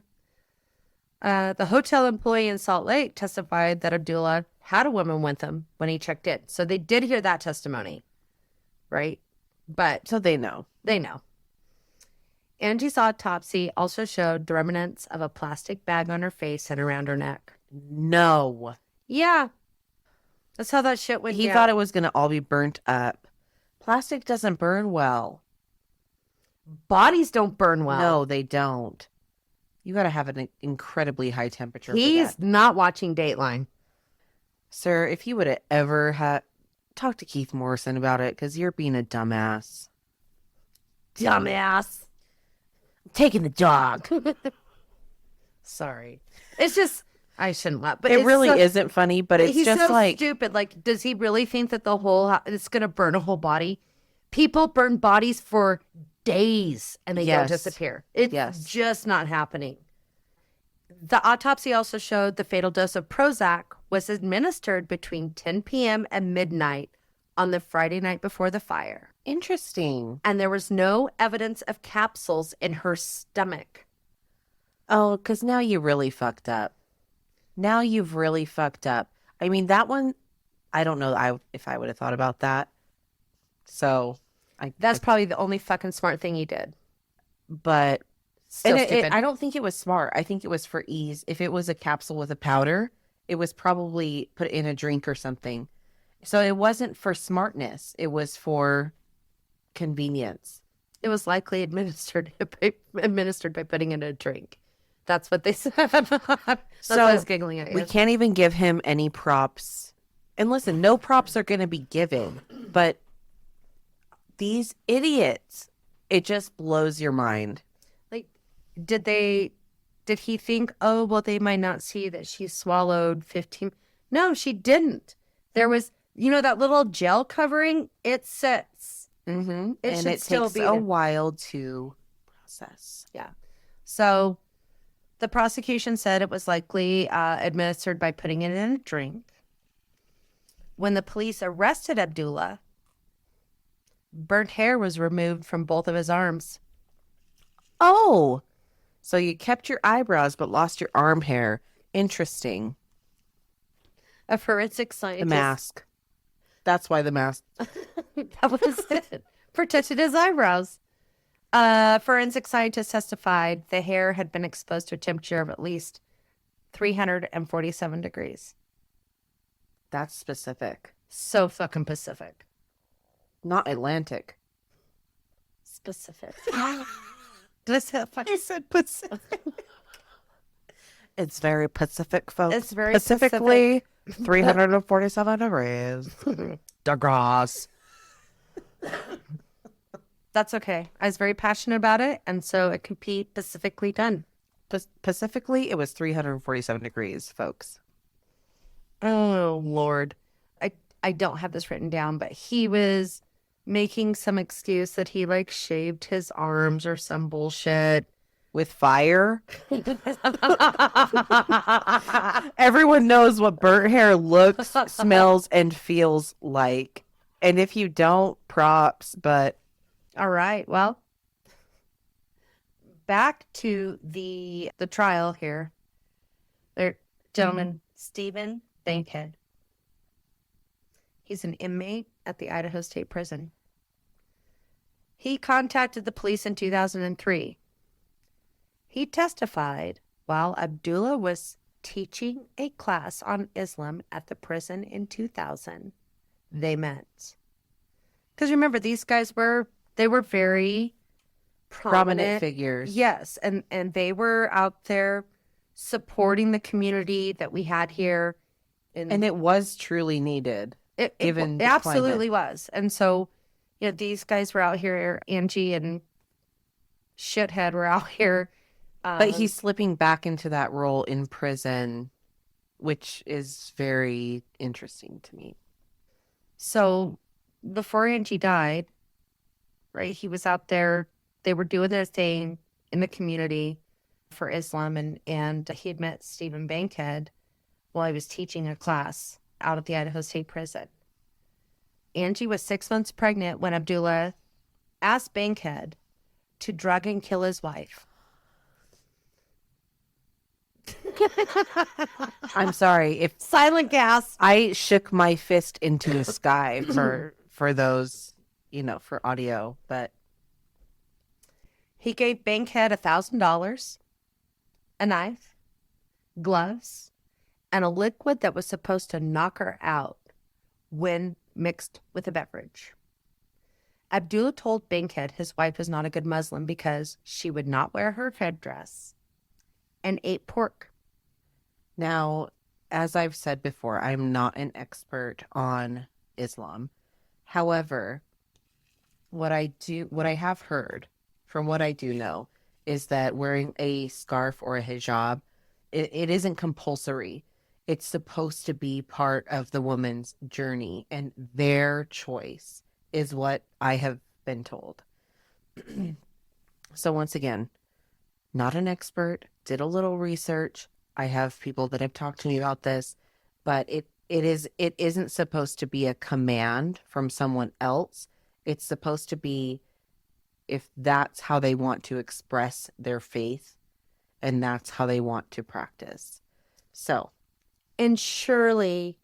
The hotel employee in Salt Lake testified that Abdullah had a woman with him when he checked in. So they did hear that testimony, right? But So they know. they know. Angie's autopsy also showed the remnants of a plastic bag on her face and around her neck. No. Yeah. That's how that shit went He down. thought it was going to all be burnt up. Plastic doesn't burn well. Bodies don't burn well. No, they don't. You got to have an incredibly high temperature. He's for that. not watching Dateline. Sir, if you would have ever had talk to Keith Morrison about it, because you're being a dumbass. Dumbass. I'm taking the dog. Sorry. It's just, I shouldn't laugh. But It it's really so- isn't funny, but it's he's just so like stupid. Like, does he really think that the whole it's going to burn a whole body? People burn bodies for days and they don't Yes. disappear. It's Yes. just not happening. The autopsy also showed the fatal dose of Prozac was administered between 10 p.m. and midnight on the Friday night before the fire. interesting. And there was no evidence of capsules in her stomach. Oh, because now you really fucked up. Now you've really fucked up. I mean, that one, I don't know if I would have thought about that. So, That's probably the only fucking smart thing he did. but Still and stupid. I don't think it was smart. I think it was for ease. If it was a capsule with a powder, it was probably put in a drink or something. So it wasn't for smartness. It was for convenience. It was likely administered by putting in a drink. That's what they said. That's why I was giggling at you. We can't even give him any props. And listen, no props are going to be given. But these idiots, it just blows your mind. Like, did he think, oh, well, they might not see that she swallowed 15? No, she didn't. There was, that little gel covering, it sits. Mm-hmm. It And should it still takes be a there. while to process. Yeah. So the prosecution said it was likely administered by putting it in a drink. When the police arrested Abdullah, burnt hair was removed from both of his arms. Oh, so you kept your eyebrows but lost your arm hair. Interesting. A forensic scientist. The mask. That's why the mask. That was it. Protected his eyebrows. Forensic scientists testified the hair had been exposed to a temperature of at least 347 degrees. That's specific. So fucking Pacific. Not Atlantic. Specific. Did I say that fucking? I said Pacific. It's very Pacific, folks. It's very Pacifically 347 degrees. Degrees. That's okay. I was very passionate about it, and so it could be pacifically done. Pacifically, it was 347 degrees, folks. Oh, Lord. I don't have this written down, but he was making some excuse that he, shaved his arms or some bullshit. With fire. Everyone knows what burnt hair looks, smells, and feels like. And if you don't, props, but All right. Well, back to the trial here. There, gentleman, Stephen Bankhead. He's an inmate at the Idaho State Prison. He contacted the police in 2003. He testified while Abdullah was teaching a class on Islam at the prison in 2000 they met. Because remember, these guys were very Prominent figures. Yes, and they were out there supporting the community that we had here. And it was truly needed. It given the absolutely climate. was. And so, these guys were out here. Angie and Shithead were out here. But he's slipping back into that role in prison, which is very interesting to me. So before Angie died, right, he was out there. They were doing their thing in the community for Islam, and he had met Stephen Bankhead while he was teaching a class out at the Idaho State Prison. Angie was 6 months pregnant when Abdullah asked Bankhead to drug and kill his wife. I'm sorry if Silent gas. I shook my fist into the sky for those, for audio, but He gave Bankhead $1,000, a knife, gloves, and a liquid that was supposed to knock her out when mixed with a beverage. Abdullah told Bankhead his wife was not a good Muslim because she would not wear her headdress and ate pork. now, as I've said before, I'm not an expert on Islam. However, what I have heard from what I do know is that wearing a scarf or a hijab, it isn't compulsory. It's supposed to be part of the woman's journey, and their choice is what I have been told. So once again, not an expert, did a little research. I have people that have talked to me about this, but it isn't supposed to be a command from someone else. It's supposed to be if that's how they want to express their faith and that's how they want to practice. So, And surely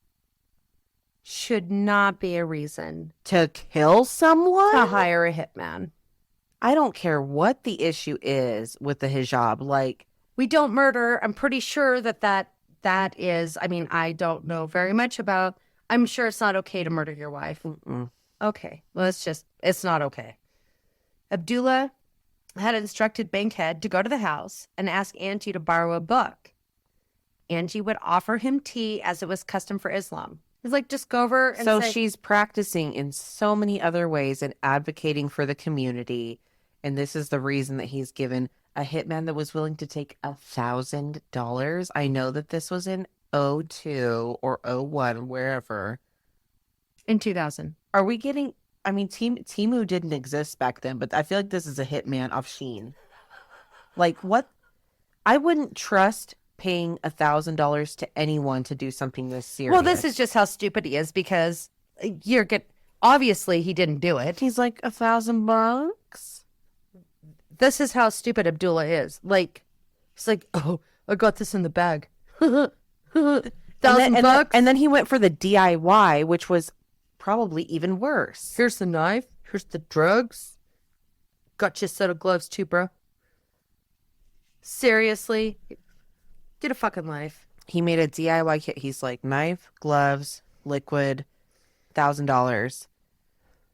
should not be a reason to kill someone? to hire a hitman. I don't care what the issue is with the hijab. Like, We don't murder. I'm pretty sure that is, I mean, I don't know very much about, I'm sure it's not okay to murder your wife. mm-mm. Okay. Well, it's not okay. Abdullah had instructed Bankhead to go to the house and ask Angie to borrow a book. Angie would offer him tea as it was custom for Islam. He's like, just go over and So say, she's practicing in so many other ways and advocating for the community. And this is the reason that he's given a hitman that was willing to take $1,000. I know that this was in '02 or '01, wherever. in 2000. Are we getting? I mean, Temu didn't exist back then, but I feel like this is a hitman off Sheen. Like, what? I wouldn't trust paying $1,000 to anyone to do something this serious. Well, this is just how stupid he is because obviously he didn't do it. He's like $1,000. This is how stupid Abdullah is. Like, he's like, oh, I got this in the bag. $1,000. And then he went for the DIY, which was probably even worse. Here's the knife. Here's the drugs. Got you a set of gloves too, bro. Seriously? Get a fucking life. He made a DIY kit. He's like, knife, gloves, liquid, $1,000.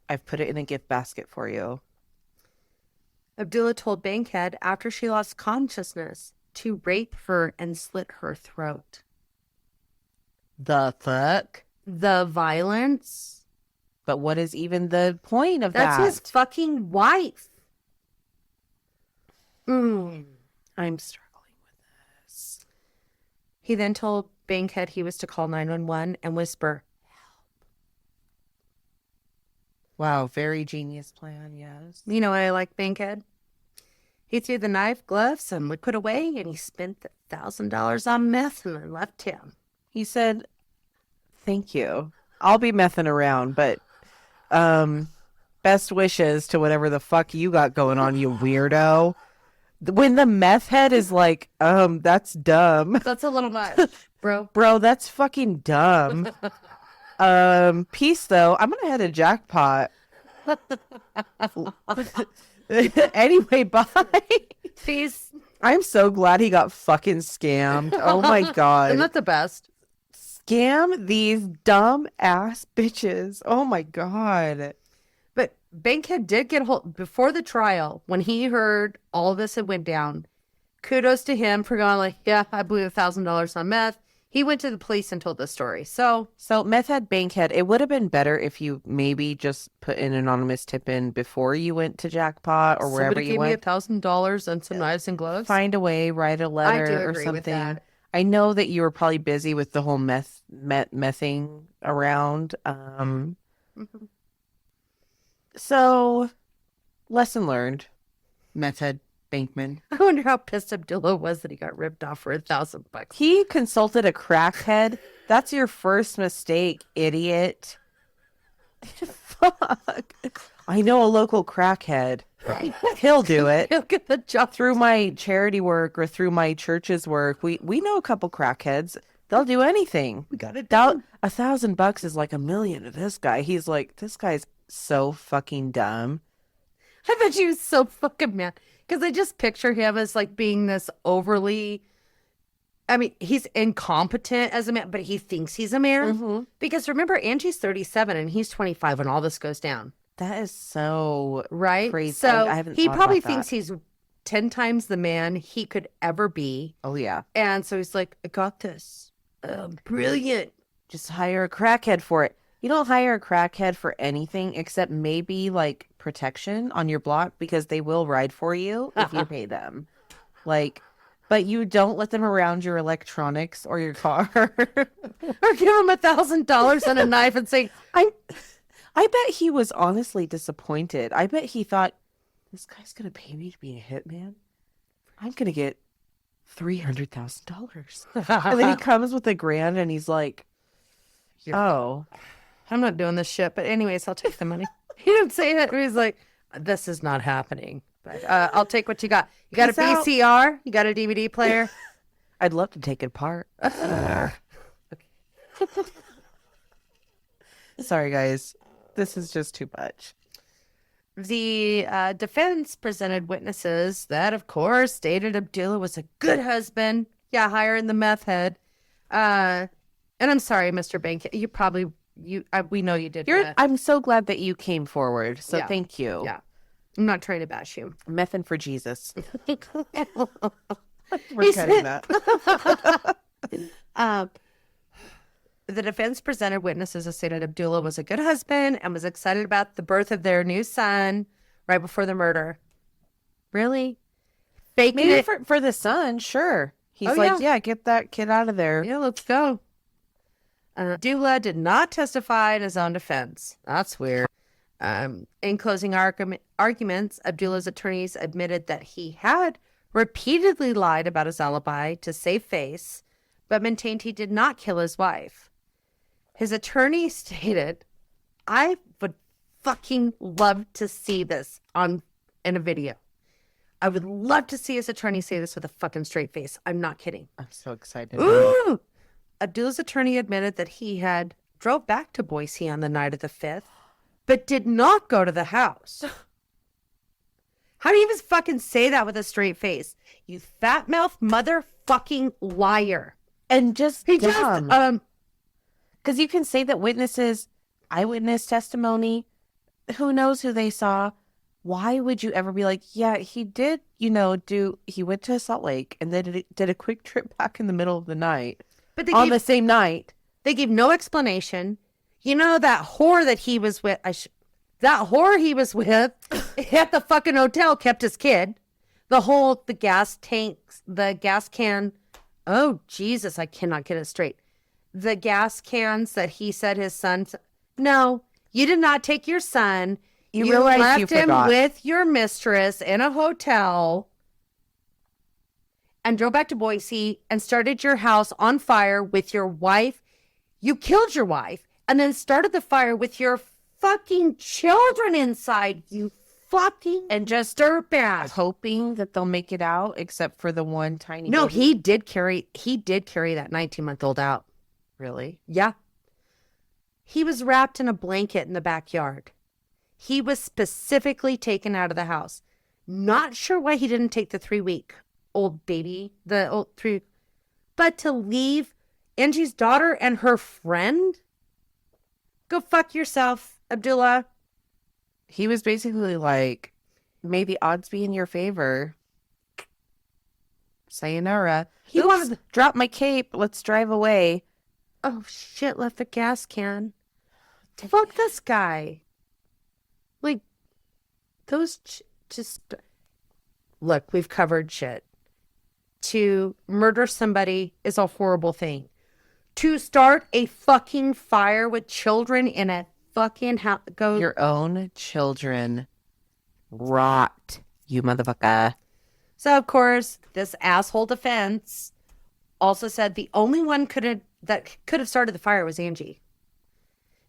I've put it in a gift basket for you. Abdullah told Bankhead after she lost consciousness to rape her and slit her throat. The fuck? The violence? But what is even the point of That's that? his fucking wife. Mm. I'm struggling with this. He then told Bankhead he was to call 911 and whisper, Wow, very genius plan, yes. you know what I like, Bankhead? He threw the knife, gloves, and liquid away, and he spent the $1,000 on meth and then left him. He said, thank you. I'll be messing around, but best wishes to whatever the fuck you got going on, you weirdo. When the meth head is like, that's dumb. That's a little much, bro. Bro, that's fucking dumb. Peace though. I'm gonna head a jackpot. Anyway, bye. Peace. I'm so glad he got fucking scammed. Oh my god. Isn't that the best? scam these dumb ass bitches. Oh my God. But Bankhead did get hold before the trial when he heard all this had went down. Kudos to him for going like, yeah, I blew $1,000 on meth. He went to the police and told the story. So meth-head, bankhead, it would have been better if you maybe just put an anonymous tip in before you went to Jackpot or wherever somebody you gave me went. $1,000 and some knives and gloves. Find a way, write a I do letter or agree with something. that. I know that you were probably busy with the whole mething around. Mhm. So lesson learned. Meth-head, Bankman. I wonder how pissed Abdullah was that he got ripped off for $1,000. He consulted a crackhead. That's your first mistake, idiot. Fuck. I know a local crackhead. He'll do it. He'll get the job. Through my charity work or through my church's work, we know a couple crackheads. They'll do anything. We got it done. $1,000 is like $1 million to this guy. He's like, this guy's so fucking dumb. I bet you was so fucking mad. Because I just picture him as like being this overly, I mean, he's incompetent as a man, but he thinks he's a man. Mm-hmm. Because remember, Angie's 37 and he's 25 when all this goes down. That is so Right? crazy. So I haven't he thought probably about thinks that. he's 10 times the man he could ever be. Oh, yeah. And so he's like, I got this. Brilliant. Just hire a crackhead for it. You don't hire a crackhead for anything except maybe like protection on your block because they will ride for you if you pay them. Like, but you don't let them around your electronics or your car. Or give him $1,000 and a knife and say, I bet he was honestly disappointed. I bet he thought, this guy's gonna pay me to be a hitman. I'm gonna get $300,000. And then he comes with $1,000 and he's like, oh. I'm not doing this shit, but anyways, I'll take the money. He didn't say that. He's like, this is not happening. But I'll take what you got. You got a Peace out. VCR? You got a DVD player? I'd love to take it apart. Sorry, guys. This is just too much. The defense presented witnesses that, of course, stated Abdullah was a good husband. Yeah, hiring the meth head. And I'm sorry, Mr. Bankhead. You probably, we know you did that. I'm so glad that you came forward. So Yeah. thank you. Yeah. I'm not trying to bash you. Methin' for Jesus. He We're cutting said- that. The defense presented witnesses that stated Abdullah was a good husband and was excited about the birth of their new son right before the murder. Really? Faking Maybe it? for the son, sure. He's Oh, like, yeah. yeah, get that kid out of there. Yeah, let's go. Abdullah did not testify in his own defense. That's weird. In closing arguments, Abdullah's attorneys admitted that he had repeatedly lied about his alibi to save face, but maintained he did not kill his wife. His attorney stated, I would fucking love to see this in a video. I would love to see his attorney say this with a fucking straight face. I'm not kidding. I'm so excited. Ooh! Abdullah's attorney admitted that he had drove back to Boise on the night of the 5th, but did not go to the house. How do you even fucking say that with a straight face? You fat mouth motherfucking liar. And just He dumb. just, Because you can say that witnesses, eyewitness testimony, who knows who they saw. Why would you ever be like, yeah, he did, he went to Salt Lake and then did a quick trip back in the middle of the night but on the same night. they gave no explanation. You know, that whore that he was with, that whore he was with at the fucking hotel kept his kid. The gas tanks, the gas can. Oh, Jesus, I cannot get it straight. The gas cans that he said his son. No, you did not take your son. You realize left you him forgot. with your mistress in a hotel and drove back to Boise and started your house on fire with your wife. You killed your wife and then started the fire with your fucking children inside. You fucking And just dirtbag. hoping that they'll make it out, except for the one tiny No, baby. he did carry that 19-month-old out. Really? Yeah. He was wrapped in a blanket in the backyard. He was specifically taken out of the house. Not sure why he didn't take the 3-week-old baby, the old 3, but to leave Angie's daughter and her friend? Go fuck yourself, Abdullah. He was basically like, may the odds be in your favor. Sayonara. He Oops, wanted. drop my cape. Let's drive away. Oh shit! Left the gas can. Fuck this guy. Like, those just look. We've covered shit. To murder somebody is a horrible thing. To start a fucking fire with children in a fucking house. Go. Your own children rot, you motherfucker. So of course, this asshole defense also said the only one that could have started the fire was Angie.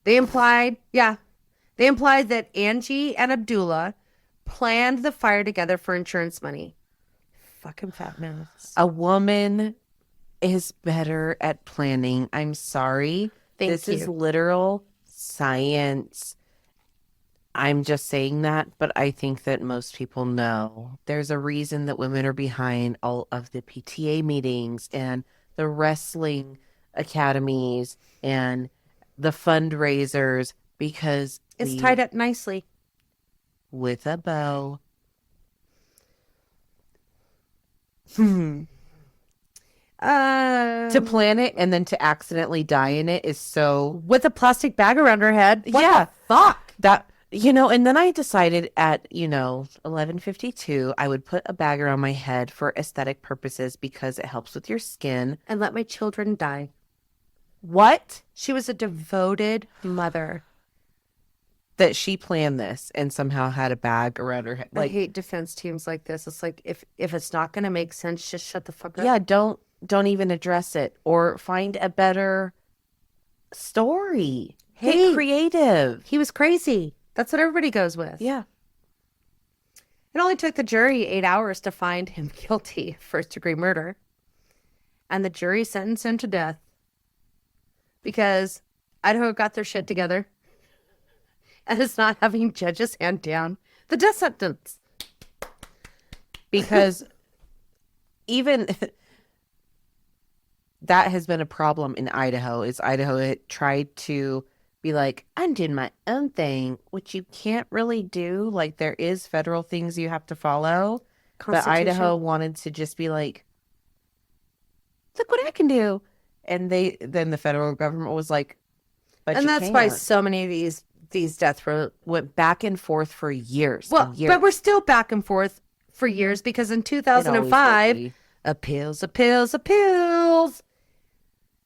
They implied that Angie and Abdullah planned the fire together for insurance money. Fucking fat mouths. A woman is better at planning. I'm sorry. This is literal science. I'm just saying that, but I think that most people know. There's a reason that women are behind all of the PTA meetings and the wrestling academies and the fundraisers because It's tied up nicely. with a bow. To plan it and then to accidentally die in it is so with a plastic bag around her head. What yeah. the fuck? That and then I decided at 11:52 I would put a bag around my head for aesthetic purposes because it helps with your skin. And let my children die. What? She was a devoted mother. That she planned this and somehow had a bag around her head. I hate defense teams like this. It's like if it's not going to make sense, just shut the fuck up. Yeah, don't even address it or find a better story. Hey, Get creative. He was crazy. That's what everybody goes with. Yeah. It only took the jury 8 hours to find him guilty of first-degree murder. And the jury sentenced him to death. Because Idaho got their shit together. And is not having judges hand down the death sentence. Because even that has been a problem in Idaho. Is Idaho had tried to be like, I'm doing my own thing, which you can't really do. Like there is federal things you have to follow. But Idaho wanted to just be like, look what I can do. And then the federal government was like, but and you that's can't. why so many of these death row Went back and forth for years. well, and years. but we're still back and forth for years because in 2005, appeals.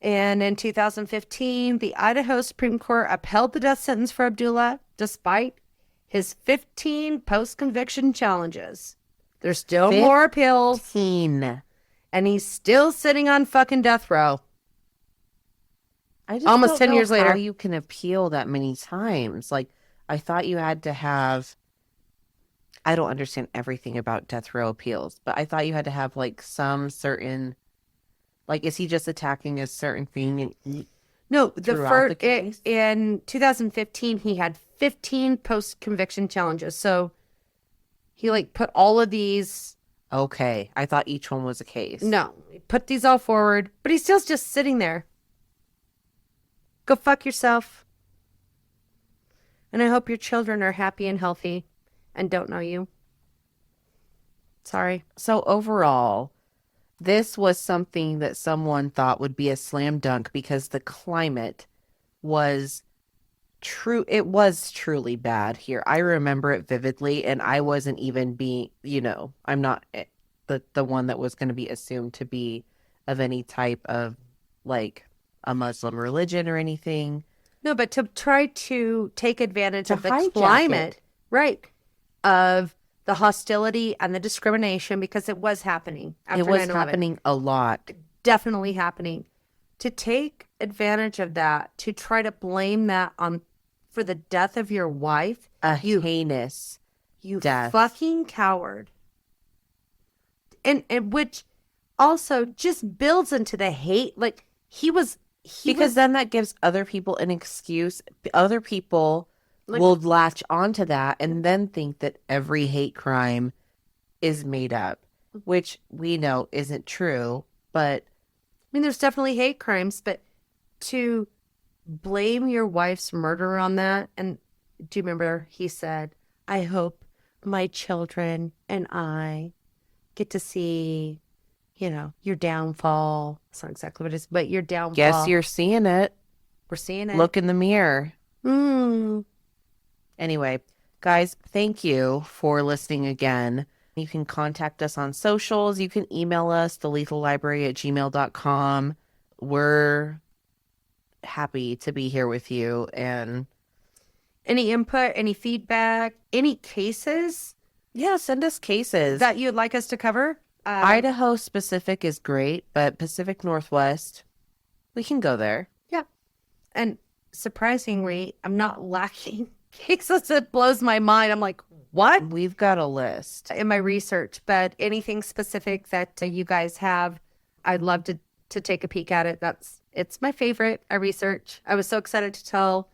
And in 2015, the Idaho Supreme Court upheld the death sentence for Abdullah despite his 15 post-conviction challenges. There's still more appeals. 15. And he's still sitting on fucking death row. I just Almost don't 10 know years later. how you can appeal that many times. Like, I thought you had to have. I don't understand everything about death row appeals, but I thought you had to have like some certain. Like, is he just attacking a certain thing? No, the throughout first the case? in 2015 he had 15 post-conviction challenges. So he like put all of these. Okay, I thought each one was a case. No, he put these all forward, but he's still just sitting there. Go fuck yourself. And I hope your children are happy and healthy and don't know you. Sorry. So overall, this was something that someone thought would be a slam dunk because the climate was true. It was truly bad here. I remember it vividly, and I wasn't even being, I'm not the one that was going to be assumed to be of any type of like a Muslim religion or anything. No, but to try to take advantage of the hijack climate, it. right, of the hostility and the discrimination, because it was happening. After It was 9/11. happening a lot. Definitely happening. To take advantage of that, to try to blame that on for the death of your wife, You heinous. you death. fucking coward. And which also just builds into the hate. Like Because then that gives other people an excuse. Other people will latch onto that and then think that every hate crime is made up, which we know isn't true. But mean, there's definitely hate crimes, but to blame your wife's murder on that, and do you remember he said, I hope my children and I get to see, your downfall. It's not exactly what it is, but your Guess downfall. you're seeing it. We're seeing it. Look in the mirror. Mm. Anyway, guys, thank you for listening again. You can contact us on socials. You can email us, thelethalibrary@gmail.com. We're happy to be here with you. And Any input, any feedback, any cases yeah, send us cases. that you'd like us to cover? Idaho specific is great, but Pacific Northwest, we can go there. Yeah. And surprisingly, I'm not lacking cases. It blows my mind. I'm like, what? We've got a list. In my research, but anything specific that you guys have, I'd love to take a peek at it. It's my favorite. I research. I was so excited to tell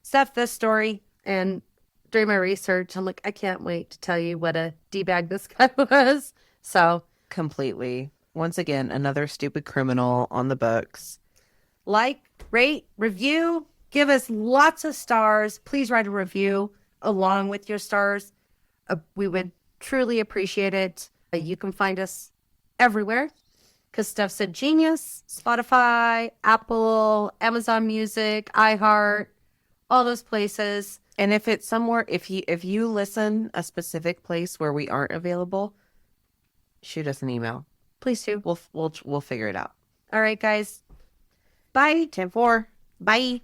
Steph this story, and during my research, I'm like, I can't wait to tell you what a D-bag this guy was. So Completely. Once again, another stupid criminal on the books. like, rate, review, give us lots of stars. Please write a review along with your stars. We would truly appreciate it. You can find us everywhere because Steph said Genius, Spotify, Apple, Amazon Music, iHeart, all those places. And if it's somewhere, if you listen a specific place where we aren't available, shoot us an email. Please do. We'll figure it out. All right, guys. Bye. 10-4. Bye.